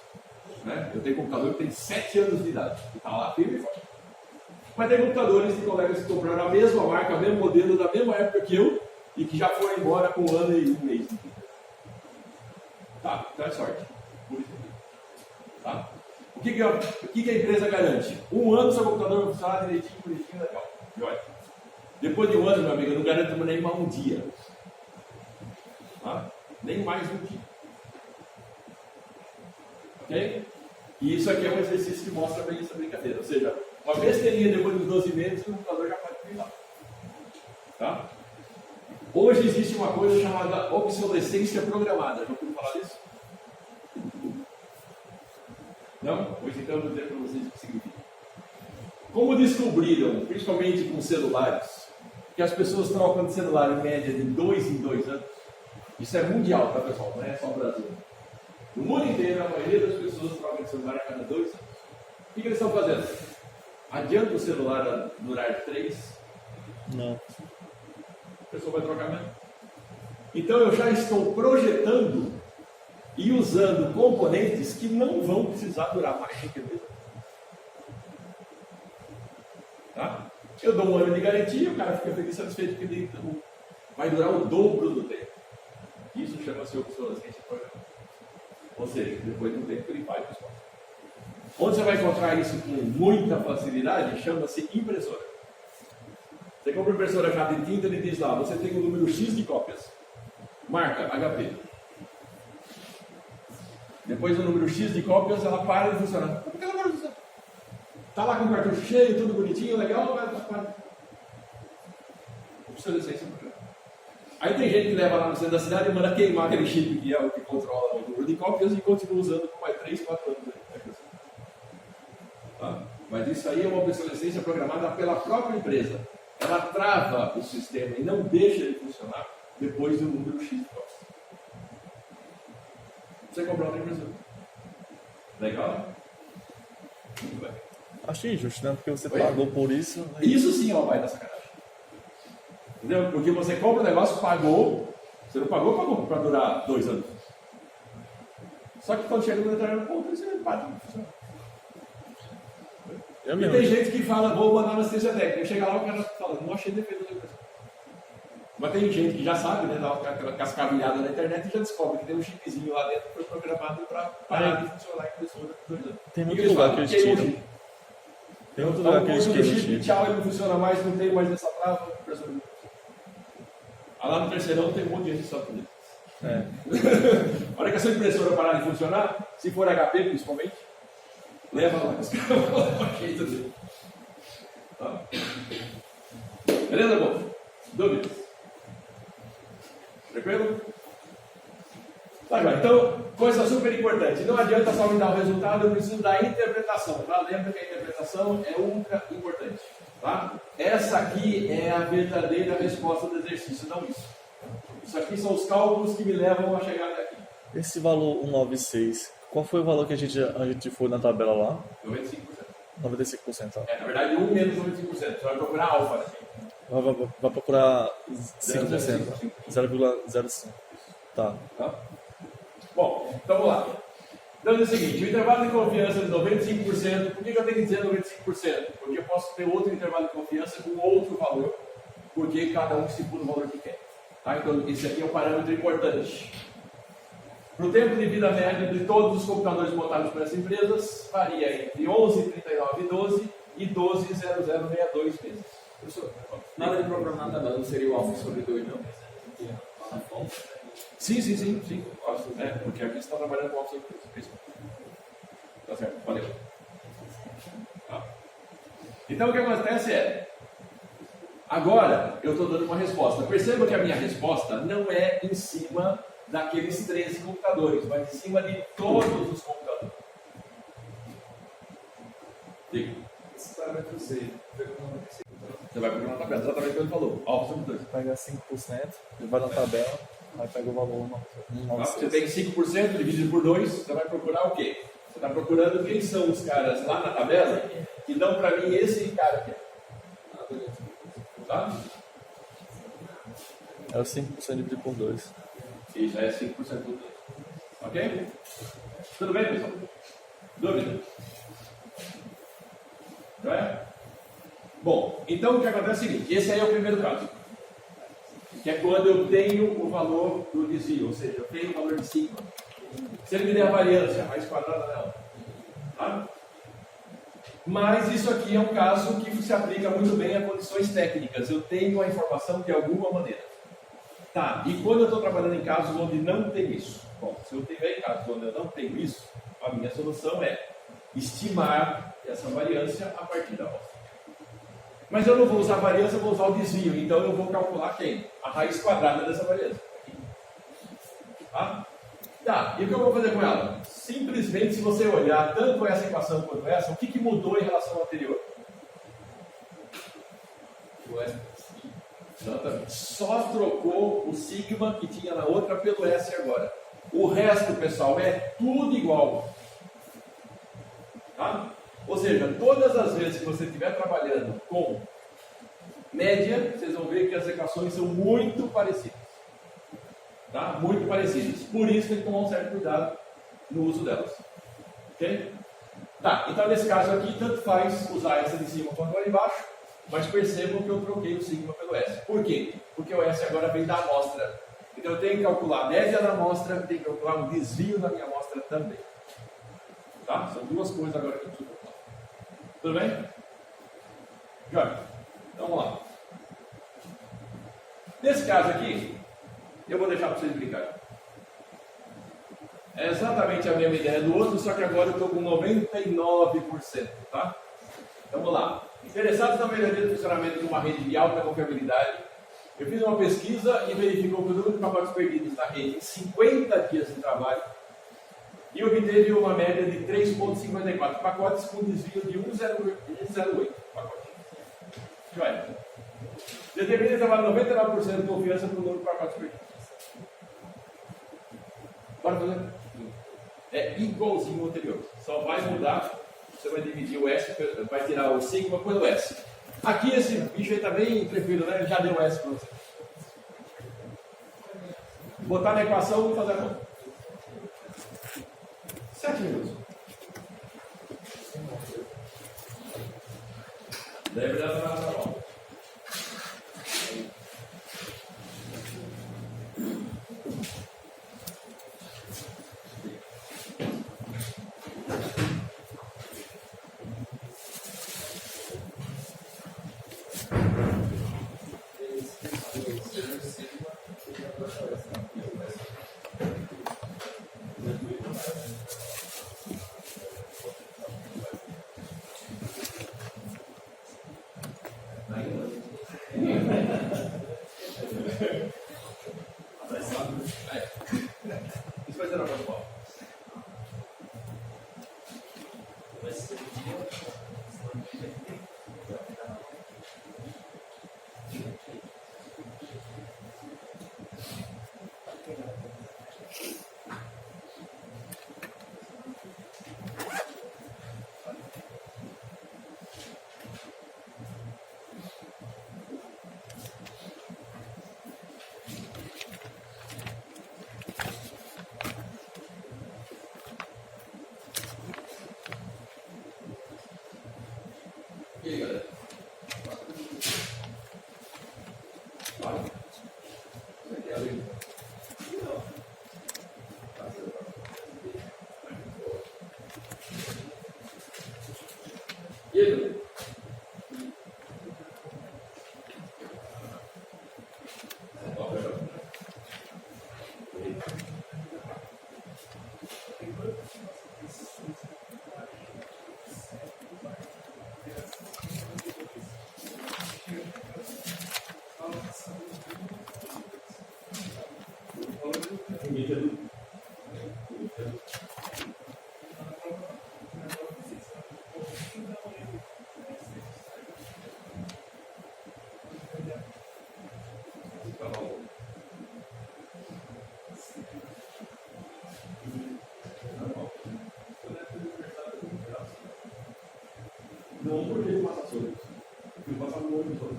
Né? Eu tenho computador que tem 7 anos de idade, que está lá firme e forte. Mas tem computadores de colegas que compraram a mesma marca, o mesmo modelo, da mesma época que eu, e que já foram embora com 1 ano e 1 mês de vida. Tá? Então é sorte. Por isso aqui. Tá? O que a empresa garante? 1 ano seu computador vai funcionar direitinho, bonitinho, legal. Joia. Depois de 1 ano, meu amigo, eu não garanto nem mais um dia. Tá? Nem mais um dia. Ok? E isso aqui é um exercício que mostra bem essa brincadeira. Ou seja, uma besteirinha depois dos 12 meses, o computador já pode ficar. Tá? Hoje existe uma coisa chamada obsolescência programada. Já ouviu falar disso? Não? Pois então eu vou dizer para vocês o que significa. Como descobriram, principalmente com celulares, que as pessoas trocam de celular em média de 2 em 2 anos, isso é mundial, tá pessoal? Não é só o Brasil. No mundo inteiro, a maioria das pessoas trocam de celular a cada 2 anos. O que eles estão fazendo? Adianta o celular durar 3? Não. A pessoa vai trocar mesmo. Então eu já estou projetando e usando componentes que não vão precisar durar mais do que 2 anos. Tá? Eu dou 1 ano de garantia, o cara fica feliz, satisfeito que ele vai durar o dobro do tempo. Isso chama-se obsolescência programada. Ou seja, depois do tempo ele vai, pessoal. Onde você vai encontrar isso com muita facilidade, chama-se impressora. Você compra uma impressora já de tinta, ele diz lá, você tem um número X de cópias. Marca HP. Depois do número X de cópias, ela para de funcionar. Por que ela para de funcionar? Está lá com o cartucho cheio, tudo bonitinho, legal, mas para. Obsolescência programada. Aí tem gente que leva lá no centro da cidade e manda queimar aquele chip que é o que controla o número de cópias e continua usando por mais 3, 4 anos. Tá? Mas isso aí é uma obsolescência programada pela própria empresa. Ela trava o sistema e não deixa ele funcionar depois do número X de cópias. Você comprou outra impressora. Legal? Muito bem. Acho injusto, né? Porque você pagou por isso. Né? Isso sim é uma baita sacanagem. Entendeu? Porque você compra o negócio, pagou. Você não pagou para durar 2 anos. Só que quando chega no determinado ponto, você para de funcionar. E tem gente que fala, vou mandar na assistência técnica. Chega lá, o cara fala, não achei defeito da impressora. Mas tem gente que já sabe, né? Dá aquela cascavilhada na internet e já descobre que tem um chipzinho lá dentro que foi programado para parar de funcionar a impressora por 2 anos. Tem muito lugar que eles tiram. Tem outro lugar que eles tiram. Chip, tchau, ele não funciona mais, não tem mais essa trava, a impressora não funciona. Lá no terceirão tem um monte de gente que sabe fazer. A hora que a sua impressora parar de funcionar, se for HP principalmente, leva lá, os caras vão dar um jeito dele. Tá? Beleza, bom? Dúvidas? Tranquilo? Tá, então, coisa super importante. Não adianta só me dar o resultado, eu preciso da interpretação. Tá? Lembra que a interpretação é ultra importante. Tá? Essa aqui é a verdadeira resposta do exercício, não isso. Isso aqui são os cálculos que me levam a chegar até aqui. Esse valor 196, qual foi o valor que a gente foi na tabela lá? 95%. 95%. Tá? Na verdade, 1 menos 95%. Você vai procurar alfa aqui. Vai procurar 5%. 0,05%. Tá. Bom, então vamos lá. Então é o seguinte, o intervalo de confiança de 95%, por que eu tenho que dizer 95%? Porque eu posso ter outro intervalo de confiança com outro valor, porque cada um estipula o valor que quer. Tá? Então esse aqui é um parâmetro importante. Para o tempo de vida médio de todos os computadores montados por essas empresas, varia entre 11,39,12 e 12,0062 meses. Professor, Nada de programada não seria o alfa sobre 2, não? Sim. Porque aqui você está trabalhando com alfa sobre 2. Tá certo, valeu. Tá. Então o que acontece é, agora eu estou dando uma resposta. Perceba que a minha resposta não é em cima daqueles 13 computadores, mas em cima de todos os computadores. Diga. Esse parâmetro C. Você vai pegar na tabela, exatamente o que ele falou. Alfa sobre 2. Pega 5%, vai na tabela, aí pega o valor 196. Você tem 5% dividido por 2, você vai procurar o quê? Você está procurando quem são os caras lá na tabela que dão para mim esse cara aqui. Tá? É o 5% dividido por 2. E já é 5% do tempo. Ok? Tudo bem, pessoal? Dúvida? Não é? Bom, então o que acontece é o seguinte, esse aí é o primeiro caso. Que é quando eu tenho o valor do desvio, ou seja, eu tenho o valor de sigma. Se ele me der a variância, a raiz quadrada dela. Tá? Mas isso aqui é um caso que se aplica muito bem a condições técnicas. Eu tenho a informação de alguma maneira. Tá, e quando eu estou trabalhando em casos onde não tem isso? Bom, se eu tiver casos onde eu não tenho isso, a minha solução é estimar essa variância a partir da amostra. Mas eu não vou usar a variância, eu vou usar o desvio. Então eu vou calcular quem? A raiz quadrada dessa variância. Tá, e o que eu vou fazer com ela? Simplesmente, se você olhar tanto essa equação quanto essa, o que mudou em relação ao anterior? Exatamente. Só trocou o sigma que tinha na outra pelo S agora. O resto, pessoal, é tudo igual. Tá? Ou seja, todas as vezes que você estiver trabalhando com média, vocês vão ver que as equações são muito parecidas. Tá? Muito parecidas. Por isso tem que tomar um certo cuidado no uso delas. Ok? Tá, então nesse caso aqui, tanto faz usar essa de cima quanto a de baixo, mas percebam que eu troquei o sigma pelo S. Por quê? Porque o S agora vem da amostra. Então eu tenho que calcular a média da amostra, tenho que calcular o desvio da minha amostra também. Tá? São duas coisas agora que eu preciso calcular. Tudo bem? Joia. Então vamos lá. Nesse caso aqui, eu vou deixar para vocês brincarem. É exatamente a mesma ideia do outro, só que agora eu estou com 99%. Tá? Então vamos lá. Interessados na melhoria do funcionamento de uma rede de alta confiabilidade, eu fiz uma pesquisa e verificou que o número de pacotes perdidos na rede em 50 dias de trabalho e obteve uma média de 3,54 pacotes com desvio de 1,08 pacote. Joia. Determina trabalho 99% de confiança para o número de pacotes perdidos. Bora fazer? É igualzinho ao anterior. Só vai mudar. Você vai dividir o S, vai tirar o sigma pelo S. Aqui esse bicho aí está bem tranquilo, né? Ele já deu S para você. Botar na equação e fazer a conta. 7 minutos. Deve dar para a volta. Isso vai ser na próxima aula. E aí, galera? Vai. Você quer abrir? Não. E aí, galera? Não por que passa sobre isso. Eu passar muito sobre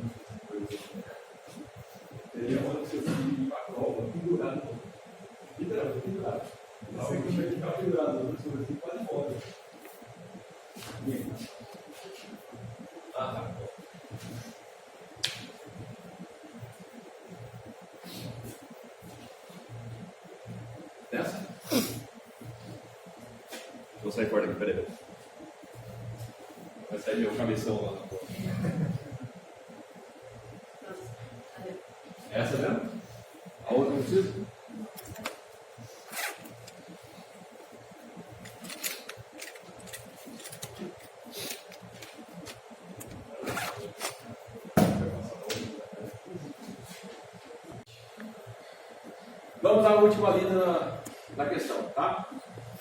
isso. Ele é uma que você tem que ir para a prova, pendurado. coisas aqui podem embora. Ah, tá. Nessa? Vou sair fora daqui, peraí. Vai sair meu cabeção lá na porta. Essa mesmo? A outra não precisa? Vamos à última linha na questão, tá?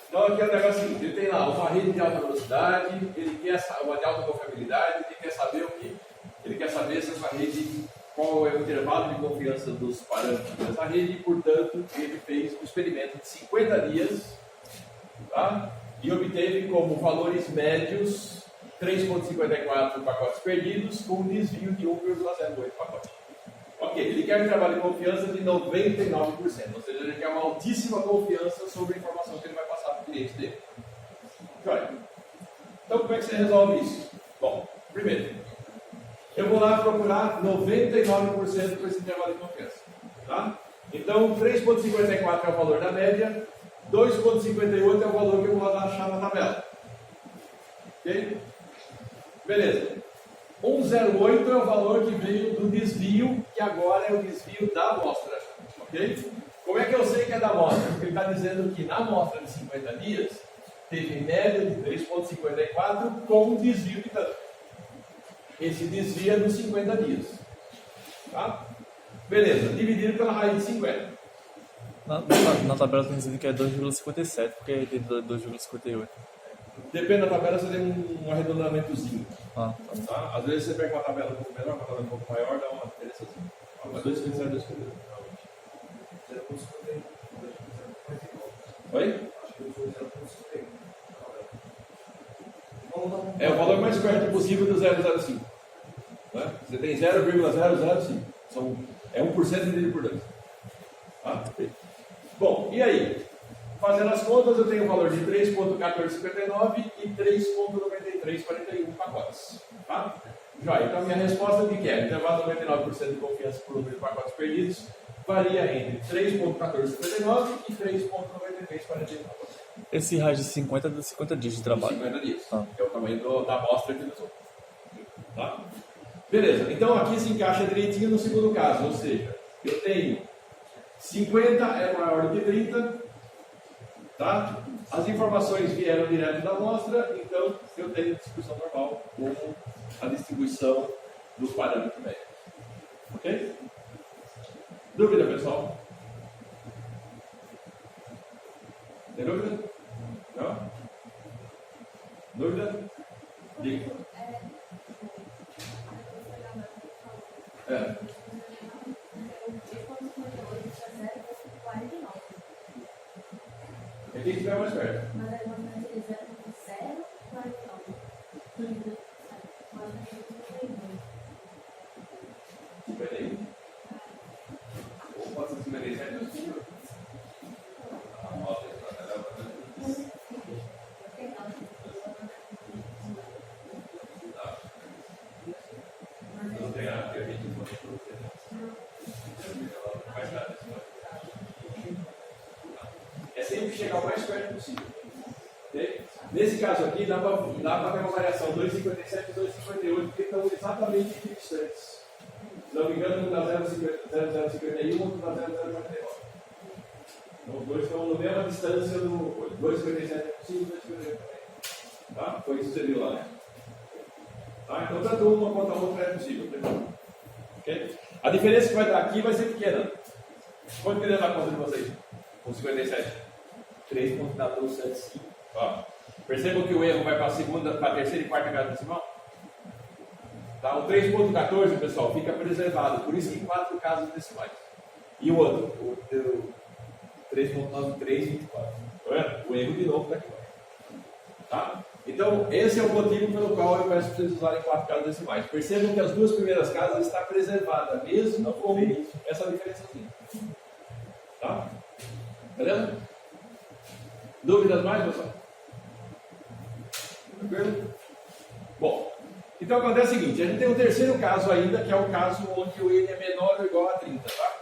Então aqui é o negócio seguinte, ele tem lá uma rede de alta velocidade, ele quer uma de alta confiabilidade, ele quer saber o que? Ele quer saber se essa rede, qual é o intervalo de confiança dos parâmetros dessa rede, e portanto ele fez um experimento de 50 dias, tá? E obteve como valores médios 3,54 pacotes perdidos com um desvio de 1,08 pacote. Ok, ele quer um trabalho de confiança de 99%, ou seja, ele quer uma altíssima confiança sobre a informação que ele vai passar para o cliente dele. Joia. Então, como é que você resolve isso? Bom, primeiro, eu vou lá procurar 99% para esse intervalo de confiança. Tá? Então, 3,54 é o valor da média, 2,58 é o valor que eu vou achar na tabela. Ok? Beleza. 1,08 é o valor que veio do desvio, que agora é o desvio da amostra. Ok? Como é que eu sei que é da amostra? Porque ele está dizendo que na amostra de 50 dias, teve média de 3,54 com um desvio de tanto. Esse desvio é dos 50 dias. Tá? Beleza, dividido pela raiz de 50. Na tabela tem dizendo que é 2,57, porque tem 2,58. Depende da tabela, você tem um arredondamentozinho. Ah, Tá? Às vezes você pega uma tabela um pouco menor, uma tabela um pouco maior, dá uma diferençazinha. Mas 2,57 é 2,58, realmente. Oi? É o valor mais perto possível do 0,05. Né? Você tem 0,005. É 1% dividido por 2. Tá? Bom, e aí? Fazendo as contas, eu tenho o valor de 3,1459 e 3,9341 pacotes. Tá? Já, então a minha resposta é que é intervalo de 99% de confiança por número de pacotes perdidos varia entre 3,1459 e 3,9341 pacotes. esse raio de 50 é de 50 dias de trabalho. 50 dias, Ah. que é o tamanho da amostra que nós vamos. Tá? Beleza, então aqui se encaixa direitinho no segundo caso, ou seja, eu tenho 50 é maior do que 30, tá? As informações vieram direto da amostra, então eu tenho distribuição normal como a distribuição dos parâmetros médios. Ok? Dúvida, pessoal? Tem dúvida? Não? Dúvida? Diga. É. Tem que ficar mais perto. Peraí. Ou pode ser 57 ou 58. Não tem nada que a gente não pode produzir. Mais nada. É sempre chegar o mais perto possível. Okay? Nesse caso aqui, dá para ter uma variação 2,57 e 2,58, porque estão exatamente equidistantes. Se não me engano, um dá 0,051 e outro dá 0,049. Então, os dois estão na mesma distância do 2,57 é possível e 2,58 também. Tá? Foi isso que você viu lá, né? Tá? Então, tanto uma quanto a outra é possível. Okay? A diferença que vai dar aqui vai ser pequena. Quanto que deu na conta de vocês? Com 57? 3,1475. Percebam que o erro vai para a segunda, para a terceira e quarta casa decimal? Tá? O 3,14, pessoal, fica preservado. Por isso que 4 casas decimais. E o outro? O 3,9324. O erro de novo está aqui. Tá? Então, esse é o motivo pelo qual eu peço para vocês usarem 4 casas decimais. Percebam que as duas primeiras casas estão preservadas, mesmo com essa diferençazinha. Tá? Beleza? Dúvidas mais, pessoal? Tranquilo? Bom, então acontece o seguinte, a gente tem um terceiro caso ainda, que é o caso onde o N é menor ou igual a 30, tá?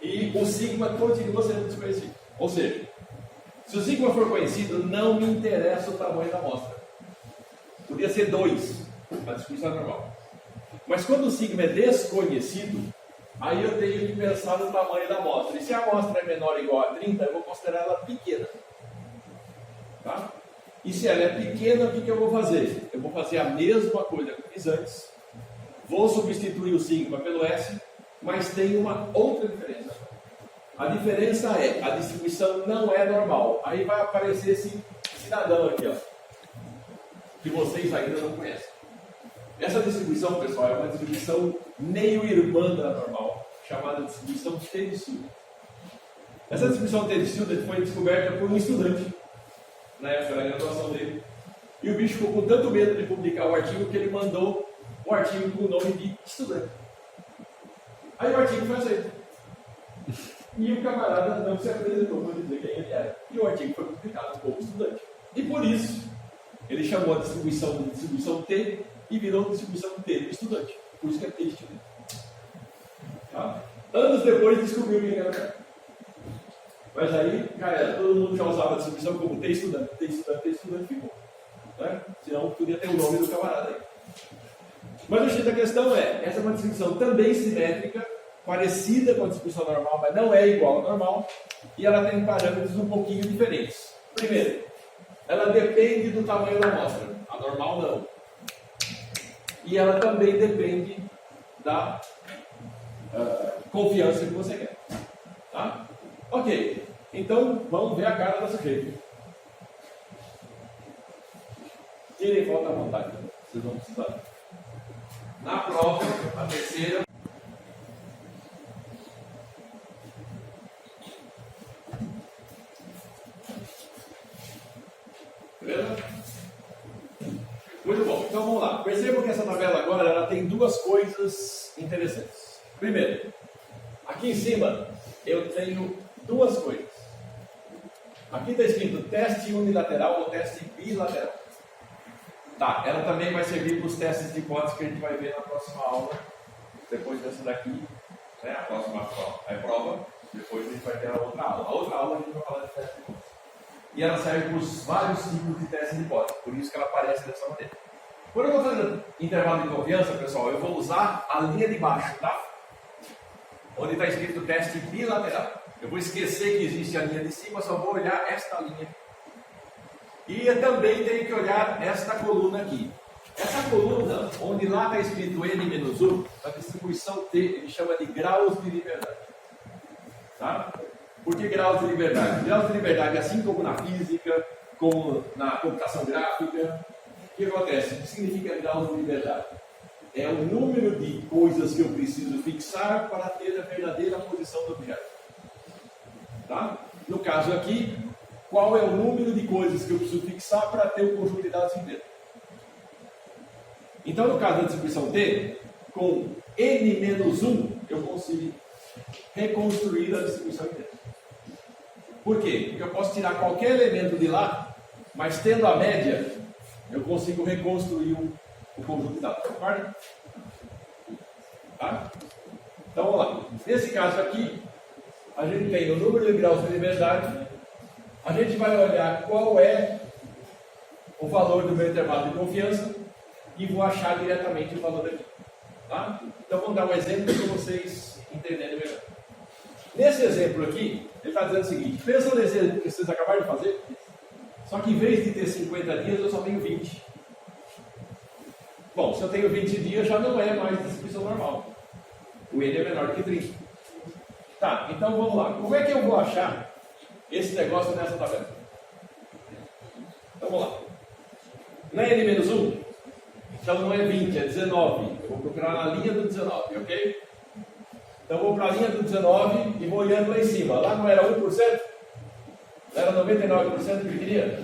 E o sigma continua sendo desconhecido. Ou seja, se o sigma for conhecido, não me interessa o tamanho da amostra. Podia ser 2, a distribuição é normal. Mas quando o sigma é desconhecido, aí eu tenho que pensar no tamanho da amostra. E se a amostra é menor ou igual a 30, eu vou considerar ela pequena. Tá? E se ela é pequena, o que eu vou fazer? Eu vou fazer a mesma coisa que eu fiz antes. Vou substituir o sigma pelo S, mas tem uma outra diferença. A diferença é, a distribuição não é normal. Aí vai aparecer esse cidadão aqui, ó, que vocês ainda não conhecem. Essa distribuição, pessoal, é uma distribuição meio-irmã da normal, chamada distribuição Tedeschild. Essa distribuição Tedeschild foi descoberta por um estudante, na época da graduação dele, e o bicho ficou com tanto medo de publicar o artigo que ele mandou o artigo com o nome de estudante. Aí o artigo foi aceito. E o camarada não se apresentou para dizer quem ele era. E o artigo foi publicado como estudante. E por isso, ele chamou a distribuição de distribuição T e virou distribuição T do estudante. Por isso que é T de estudante. Tá? Anos depois descobriu quem era o cara. Mas aí, cara, todo mundo já usava a distribuição como T estudante, T estudante, T estudante ficou. Né? Senão podia ter o nome do camarada aí. Mas o X da questão é, essa é uma distribuição também simétrica, parecida com a distribuição normal, mas não é igual à normal, e ela tem parâmetros um pouquinho diferentes. Primeiro, ela depende do tamanho da amostra, a normal não. E ela também depende da confiança que você quer. Tá? Ok, então vamos ver a cara do sujeito. Tirem foto à vontade, vocês vão precisar. Na prova, a terceira. Beleza? Muito bom, então vamos lá. Percebam que essa tabela agora ela tem duas coisas interessantes. Primeiro, aqui em cima eu tenho duas coisas. Aqui está escrito teste unilateral ou teste bilateral. Tá, ela também vai servir para os testes de hipótese que a gente vai ver na próxima aula. Depois dessa daqui, né, a próxima é prova. Depois a gente vai ter a outra aula. A outra aula a gente vai falar de teste de hipótese. E ela serve para os vários tipos de teste de hipótese. Por isso que ela aparece dessa maneira. Quando eu vou fazer intervalo de confiança, pessoal, eu vou usar a linha de baixo, tá? Onde está escrito teste bilateral. Eu vou esquecer que existe a linha de cima, só vou olhar esta linha. E eu também tenho que olhar esta coluna aqui. Essa coluna, onde lá está escrito N-1, a distribuição T, ele chama de graus de liberdade. Tá? Por que graus de liberdade? Graus de liberdade, assim como na física, como na computação gráfica, o que acontece? O que significa graus de liberdade? É o número de coisas que eu preciso fixar para ter a verdadeira posição do objeto. Tá? No caso aqui, qual é o número de coisas que eu preciso fixar para ter o conjunto de dados inteiro? Então, no caso da distribuição T, com N-1, eu consigo reconstruir a distribuição inteira. Por quê? Porque eu posso tirar qualquer elemento de lá, mas tendo a média, eu consigo reconstruir o conjunto de dados. Concorda? Tá? Então, vamos lá. Nesse caso aqui, a gente tem o número de graus de liberdade. A gente vai olhar qual é o valor do meu intervalo de confiança e vou achar diretamente o valor aqui. Tá? Então, vamos dar um exemplo para vocês entenderem melhor. Nesse exemplo aqui, ele está dizendo o seguinte: pensa no exemplo que vocês acabaram de fazer, só que em vez de ter 50 dias, eu só tenho 20. Bom, se eu tenho 20 dias, já não é mais distribuição normal. O N é menor que 30. Tá, então vamos lá. Como é que eu vou achar esse negócio nessa tabela? Então vamos lá. Na N-1, então não é 20, é 19. Eu vou procurar na linha do 19, ok? Então eu vou para a linha do 19 e vou olhando lá em cima. Lá não era 1%? Não era 99% que eu queria?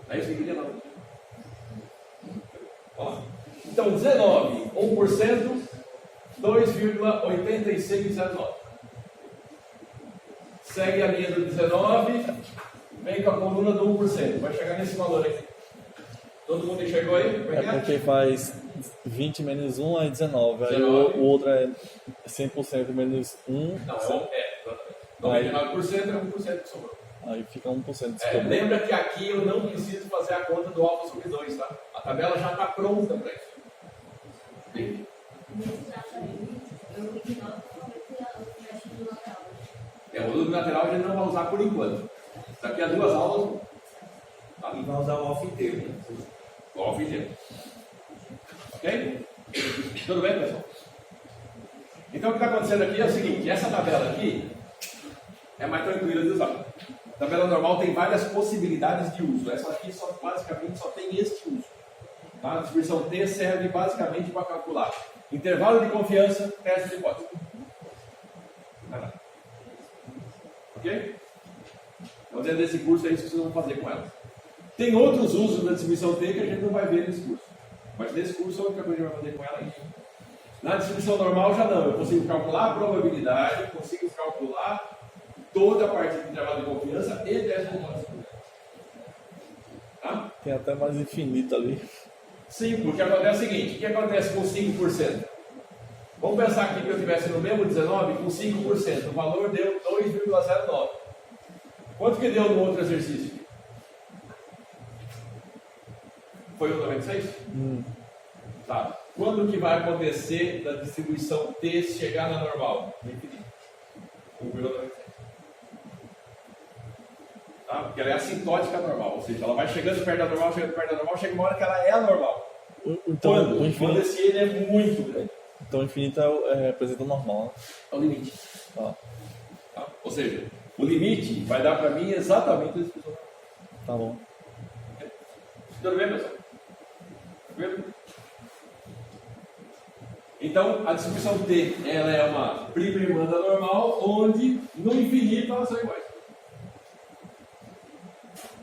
É isso que eu queria, não. Ó. Então 19, 1%, 2,8609. Segue a linha do 19, vem com a coluna do 1%. Vai chegar nesse valor aqui. Todo mundo enxergou aí? Como é que É porque faz 20 menos 1 é 19. Aí 19. o outro é 100% menos 1. Não, exatamente. 99% é 1% que sobrou. Aí fica 1%. Lembra que aqui eu não preciso fazer a conta do alfa sobre 2, tá? A tabela já está pronta para isso. Bem, o do lateral a gente não vai usar por enquanto. Daqui a 2 aulas, tá? E vai usar o off inteiro, né? O alfa inteiro. Ok? Tudo bem, pessoal? Então o que está acontecendo aqui é o seguinte: essa tabela aqui é mais tranquila de usar. A tabela normal tem várias possibilidades de uso. Essa aqui basicamente só tem este uso. Tá? A distribuição T serve basicamente para calcular intervalo de confiança, teste de hipótese. Ok? Então, dentro desse curso é isso que vocês vão fazer com ela. Tem outros usos da distribuição T que a gente não vai ver nesse curso. Mas nesse curso a única coisa que a gente vai fazer com ela é isso. Na distribuição normal já não. Eu consigo calcular a probabilidade, consigo calcular toda a parte de intervalo de confiança e teste de hipótese. Tá? Tem até mais infinito ali. Sim, porque acontece o seguinte: o que acontece com 5%? Vamos pensar aqui que eu tivesse no mesmo 19 com 5%. O valor deu 2,09. Quanto que deu no outro exercício? Foi o 96? Tá. Quando que vai acontecer da distribuição T chegar na normal? No infinito. 1,96. Tá? Porque ela é assintótica normal, ou seja, ela vai chegando perto da normal, chega uma hora que ela é anormal. Então, Quando? o infinito, Quando esse N é muito grande. então o infinito representa o normal. Né? É o limite. Tá. Tá? Ou seja, o limite vai dar para mim exatamente a distribuição normal. Tá bom. Tudo bem, pessoal? Tranquilo? Então, a distribuição T ela é uma prima irmã da normal, onde no infinito elas são iguais.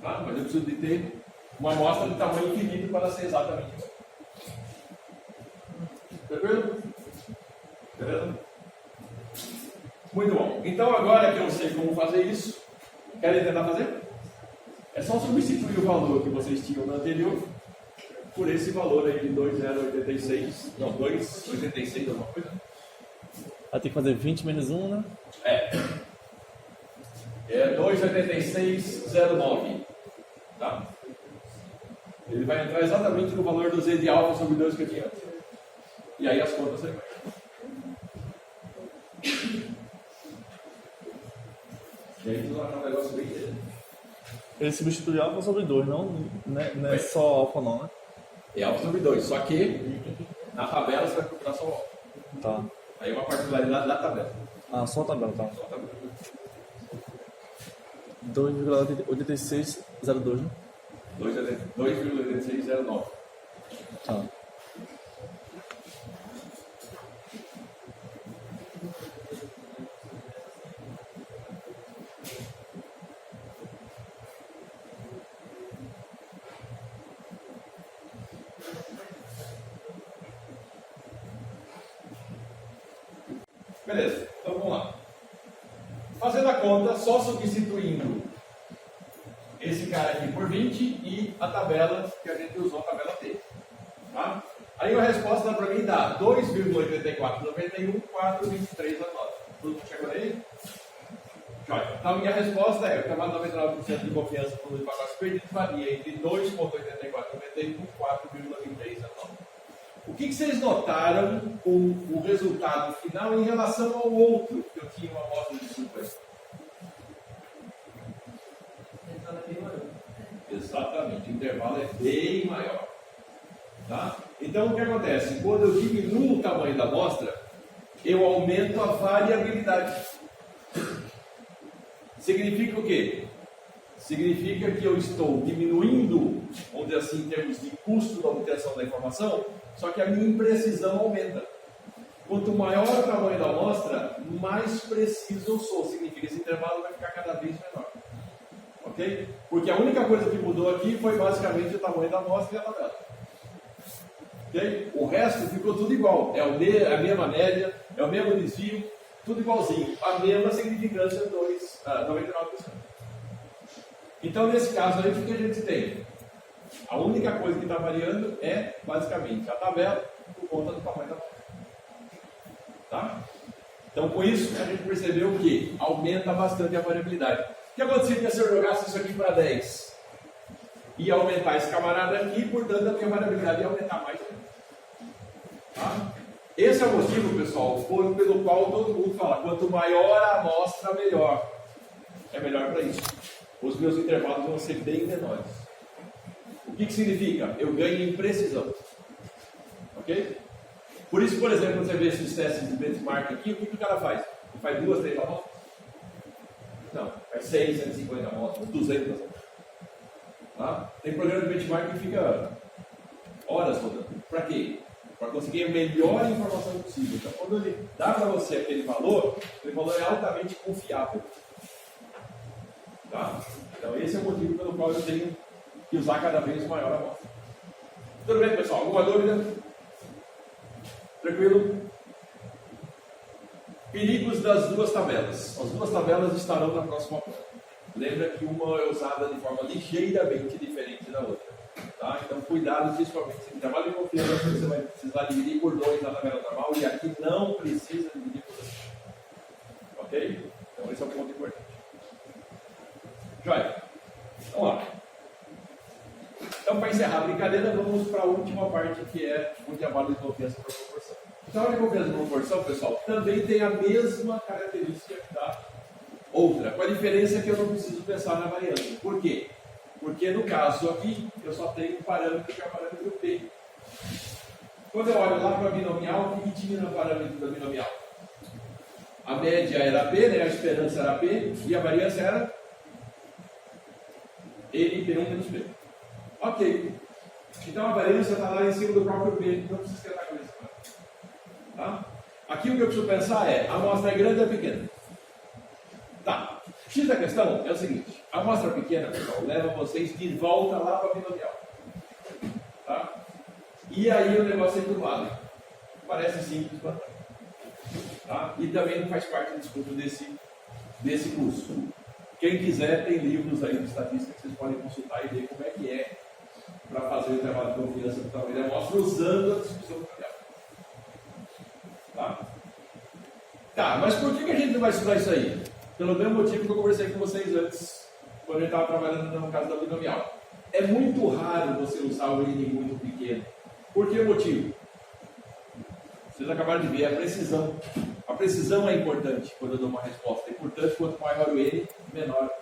Tá? Mas eu preciso de ter uma amostra de tamanho infinito para ser exatamente igual. Tranquilo? Beleza? Muito bom. Então, agora que eu sei como fazer isso, querem tentar fazer? É só substituir o valor que vocês tinham no anterior por esse valor aí de 2,086. Não, 2,86 alguma coisa? Vai ter que fazer 20 menos 1, né? É 2,8609. Tá? Ele vai entrar exatamente no valor do Z de alfa sobre 2 que eu tinha antes. E aí as contas saem. E aí tu vai achar um negócio bem interessante. Ele substitui alfa sobre 2, não é só alfa não, né? É alfa sobre 2, só que na tabela você vai procurar só o alfa. Tá. Aí é uma particularidade da tabela. Ah, só a tabela, tá. Só a tabela. 2,8602, né? 2,8609. Tá. Beleza, então vamos lá. Fazendo a conta, só substituindo esse cara aqui por 20 e a tabela que a gente usou, a tabela T. Tá? Aí a resposta dá para mim dar 2,8491, 4,23 a 9. Tudo que chegou aí? Joia. Então a minha resposta é: o intervalo de 99% de confiança para o pacote perdido varia entre 2,8491 e 4,23 a 9. O que vocês notaram com o resultado final em relação ao outro que eu tinha uma amostra de surpresa? Exatamente, o intervalo é bem maior. Tá? Então o que acontece? Quando eu diminuo o tamanho da amostra, eu aumento a variabilidade. Significa o quê? Significa que eu estou diminuindo, vamos dizer assim, em termos de custo da obtenção da informação, só que a minha imprecisão aumenta. Quanto maior o tamanho da amostra, mais preciso eu sou. Significa que esse intervalo vai ficar cada vez menor. Ok? Porque a única coisa que mudou aqui foi basicamente o tamanho da amostra e a tabela. Ok? O resto ficou tudo igual. É a mesma média, é o mesmo desvio, tudo igualzinho. A mesma significância 99%. Então, nesse caso aí, o que a gente tem? A única coisa que está variando é, basicamente, a tabela por conta do tamanho da amostra. Tá? Então, com isso, a gente percebeu que aumenta bastante a variabilidade. O que aconteceria se eu jogasse isso aqui para 10? Ia aumentar esse camarada aqui, portanto, a minha variabilidade ia aumentar mais ainda. Tá? Esse é o motivo, pessoal, pelo qual todo mundo fala, quanto maior a amostra, melhor. É melhor para isso. Os meus intervalos vão ser bem menores. O que significa? Eu ganho em precisão. Ok? Por isso, por exemplo, quando você vê esses testes de benchmark aqui, o que o cara faz? Ele faz 2, 3 amostras? Não, faz 6, 150 amostras, 200 amostras. Tá? Tem programa de benchmark que fica horas rodando. Para quê? Para conseguir a melhor informação possível. Então, quando ele dá para você aquele valor é altamente confiável. Tá? Então, esse é o motivo pelo qual eu tenho que usar cada vez maior a amostra. Tudo bem, pessoal? Alguma dúvida? Tranquilo? Perigos das duas tabelas. As duas tabelas estarão na próxima prova. Lembra que uma é usada de forma ligeiramente diferente da outra. Tá? Então, cuidado, principalmente se trabalho de confiança, você vai precisar dividir por 2 na tabela normal e aqui não precisa dividir por 2. Ok? Então, esse é um ponto importante. Joia. Vamos lá. Então, para encerrar a brincadeira, vamos para a última parte, que é o intervalo de confiança por proporção. O intervalo de confiança por proporção, pessoal, também tem a mesma característica da outra, com a diferença que eu não preciso pensar na variância. Por quê? Porque no caso aqui, eu só tenho um parâmetro que é o parâmetro P. Quando eu olho lá para a binomial, o que tinha no parâmetro da binomial? A média era P, né? A esperança era P, e a variância era NP1 menos P. Ok. Então a variância está lá em cima do próprio P, não precisa esquentar com isso. Tá? Aqui o que eu preciso pensar é, a amostra é grande ou é pequena? Tá. X da questão é o seguinte, a amostra pequena, pessoal, leva vocês de volta lá para a binomial. Tá? E aí o negócio é enturmado. Parece simples, mas tá? E também não faz parte do estudo desse curso. Quem quiser, tem livros aí de estatística que vocês podem consultar e ver como é que é para fazer o trabalho de confiança do tamanho da amostra usando a distribuição variável. Tá? Tá, mas por que a gente não vai estudar isso aí? Pelo mesmo motivo que eu conversei com vocês antes, quando a gente estava trabalhando no caso da binomial. É muito raro você usar o N muito pequeno. Por que motivo? Vocês acabaram de ver a precisão. A precisão é importante quando eu dou uma resposta. É importante, quanto maior o N,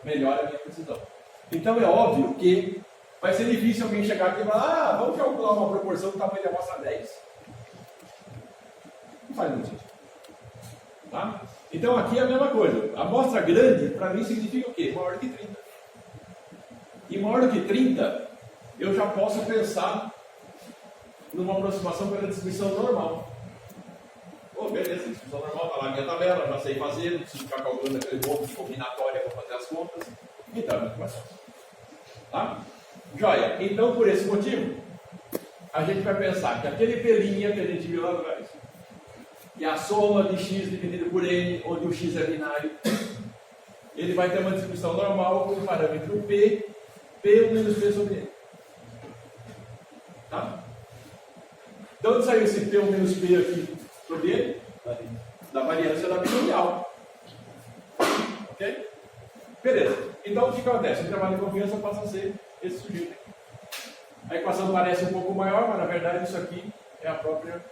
melhor a minha precisão. Então é óbvio que vai ser difícil alguém chegar aqui e falar, vamos calcular uma proporção do tamanho da amostra 10. Não faz muito sentido. Tá? Então aqui é a mesma coisa. A amostra grande, para mim, significa o quê? Maior do que 30. E maior do que 30, eu já posso pensar numa aproximação pela distribuição normal. Beleza, distribuição normal, está lá na minha tabela, já sei fazer, não preciso ficar calculando aquele monte de combinatória para fazer as contas. Então é muito mais fácil. Tá? Joia. Então, por esse motivo, a gente vai pensar que aquele P' que a gente viu lá atrás, que é a soma de x dividido por n, onde o x é binário, ele vai ter uma distribuição normal com o parâmetro P, P1 menos P sobre n. Tá? De onde saiu esse P1 menos P aqui sobre n? Da variância da binomial. Ok? Beleza. Então o que acontece? O trabalho de confiança passa a ser esse sujeito aqui. A equação parece um pouco maior, mas na verdade isso aqui é a própria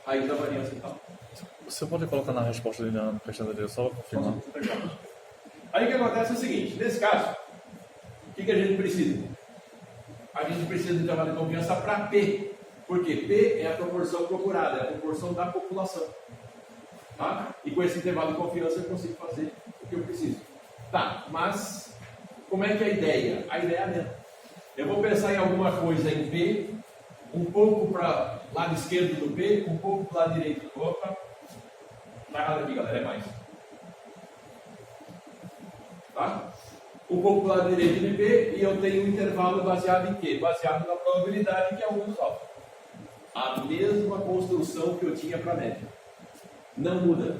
raiz da variância e tal. Você pode colocar na resposta ali na questão dele, só para confirmar. Aí o que acontece é o seguinte, nesse caso, o que a gente precisa? A gente precisa de trabalho de confiança para P. Porque P é a proporção procurada, é a proporção da população. Tá? E com esse intervalo de confiança eu consigo fazer o que eu preciso. Tá, mas como é que é a ideia? A ideia é a mesma. Eu vou pensar em alguma coisa em P, um pouco para o lado esquerdo do P, um pouco para o lado direito do opa. Não é nada aqui, galera, é mais. Tá? Um pouco para o lado direito de P e eu tenho um intervalo baseado em quê? Baseado na probabilidade que é 1 menos alfa. A mesma construção que eu tinha para a média. Não muda.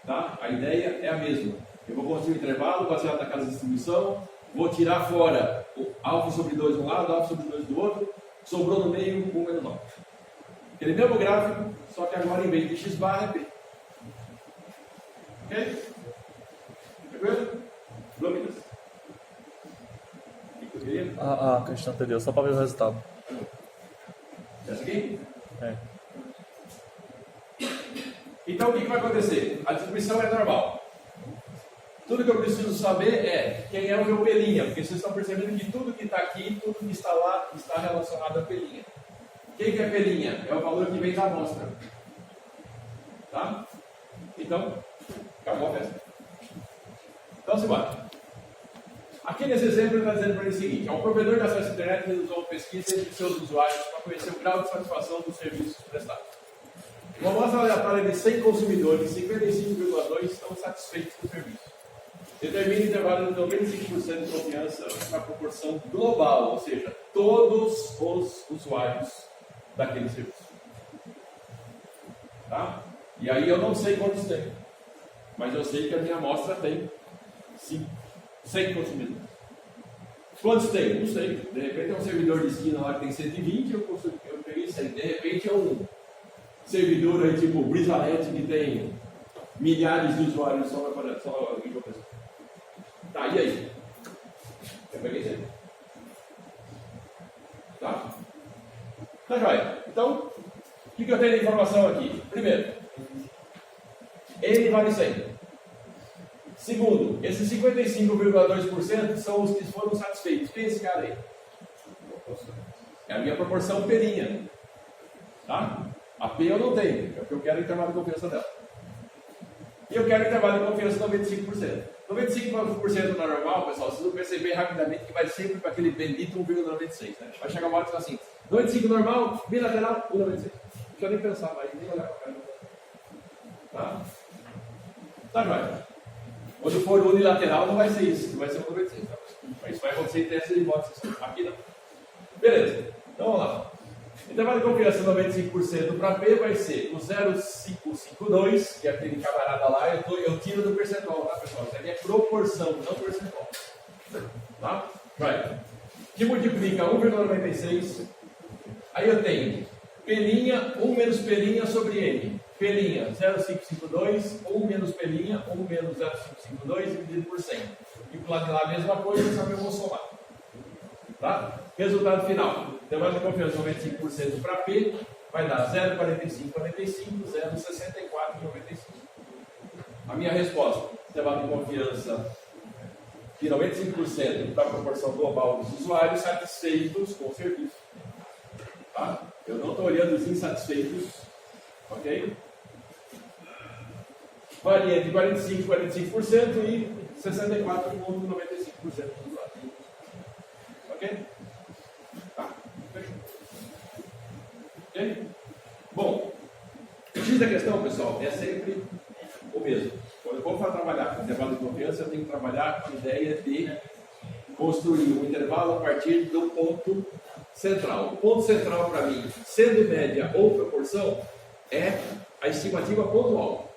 Tá? A ideia é a mesma. Eu vou construir um intervalo baseado naquela distribuição, vou tirar fora o alfa sobre 2 de um lado, alfa sobre 2 do outro, sobrou no meio 1 menos 9. Aquele mesmo gráfico, só que agora em vez de x barra é p. Ok? Tranquilo? Dúvidas? O que eu queria? A questão anterior, só para ver o resultado. Essa aqui? É. Então o que vai acontecer? A distribuição é normal. Tudo que eu preciso saber é quem é o meu pelinha, porque vocês estão percebendo que tudo que está aqui, tudo que está lá, está relacionado a pelinha. Quem que é pelinha? É o valor que vem da amostra. Tá? Então, acabou a festa. Então, se vai. Aqui nesse exemplo ele está dizendo para ele o seguinte: um provedor de acesso à internet realizou uma pesquisa entre seus usuários para conhecer o grau de satisfação dos serviços prestados. Uma amostra aleatória de 100 consumidores, 55,2 estão satisfeitos com o serviço. Determina o intervalo de 95% de confiança na proporção global, ou seja, todos os usuários daquele serviço. Tá? E aí eu não sei quantos tem, mas eu sei que a minha amostra tem 100 consumidores. Quantos tem? Não sei. De repente é um servidor de esquina lá que tem 120, eu peguei 100. De repente é um servidor aí tipo Brisanet que tem milhares de usuários só em uma pessoa. Tá, e aí? Eu peguei 100. Tá? Tá joia. Então, o que eu tenho de informação aqui? Primeiro, N vale 100. Segundo, esses 55,2% são os que foram satisfeitos. Quem é esse cara aí? É a minha proporção pelinha. Tá? A P eu não tenho, é porque eu quero o intervalo de confiança dela. E eu quero o intervalo de confiança de 95%. 95% na normal, pessoal, vocês vão perceber rapidamente que vai sempre para aquele bendito 1,96. Né? Vai chegar uma hora e falar assim: 95 normal, bilateral, 1,96. Não precisa nem pensar mais, nem olhar para cá. Tá? Tá, vai. Quando for unilateral, não vai ser isso, não vai ser 1,96. Tá? Isso vai acontecer em testes de hipóteses. Aqui não. Beleza, então vamos lá. Intervalo de confiança 95% para P vai ser o 0,552, que é aquele camarada lá, eu tiro do percentual, tá, pessoal? Isso aqui é proporção, não percentual. Tá? Vai. Que multiplica 1,96. Aí eu tenho pelinha, 1 menos pelinha sobre N. Pelinha, 0,552, 1 menos pelinha, 1 menos 0,552 dividido por 100. E para o lado de lá a mesma coisa, só que eu vou somar. Tá? Resultado final. Intervalo de confiança 95% para P vai dar 0,4545, 0,6495. A minha resposta, intervalo de confiança de 95% para a proporção global dos usuários satisfeitos com o serviço. Tá? Eu não estou olhando os insatisfeitos. Ok? Varia entre 45% e 64,95% dos usuários. Ok? Tá. Ok? Bom, o X da questão, pessoal, é sempre o mesmo. Quando eu vou trabalhar com intervalo de confiança, eu tenho que trabalhar com a ideia de construir um intervalo a partir do ponto central. O ponto central para mim, sendo média ou proporção, é a estimativa pontual.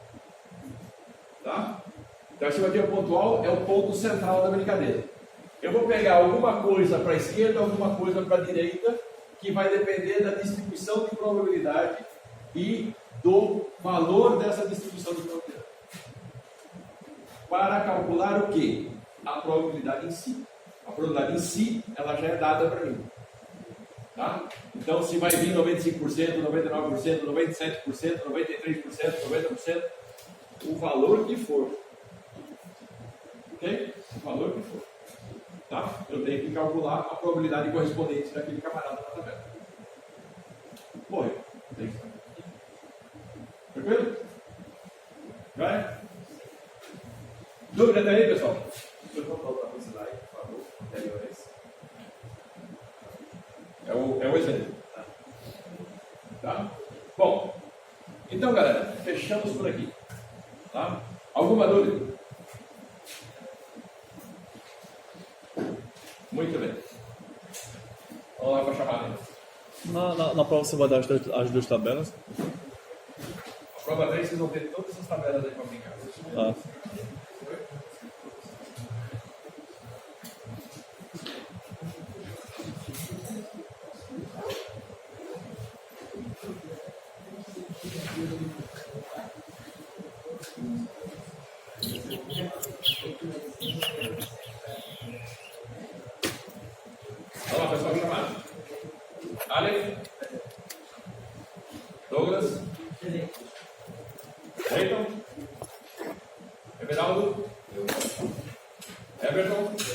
Tá? Então a estimativa pontual é o ponto central da brincadeira. Eu vou pegar alguma coisa para a esquerda, alguma coisa para a direita, que vai depender da distribuição de probabilidade e do valor dessa distribuição de probabilidade. Para calcular o quê? A probabilidade em si. A probabilidade em si, ela já é dada para mim. Tá? Então, se vai vir 95%, 99%, 97%, 93%, 90%, o valor que for. Ok? O valor que for. Tá? Eu tenho que calcular a probabilidade correspondente daquele camarada na tabela. Morreu. Tranquilo? Vai? Dúvida até aí, pessoal? Deixa eu voltar para o slide, por favor. Anteriores. É o exemplo. Tá? Bom, então, galera, fechamos por aqui. Tá? Alguma dúvida? Muito bem. Vamos lá para a chamada. Na prova você vai dar as duas tabelas? A prova 3 vocês vão ter todas as tabelas aí para brincar. Tá. Vamos lá, pessoal, chamar. Aleph. Douglas. Cleiton. Everaldo. Everton.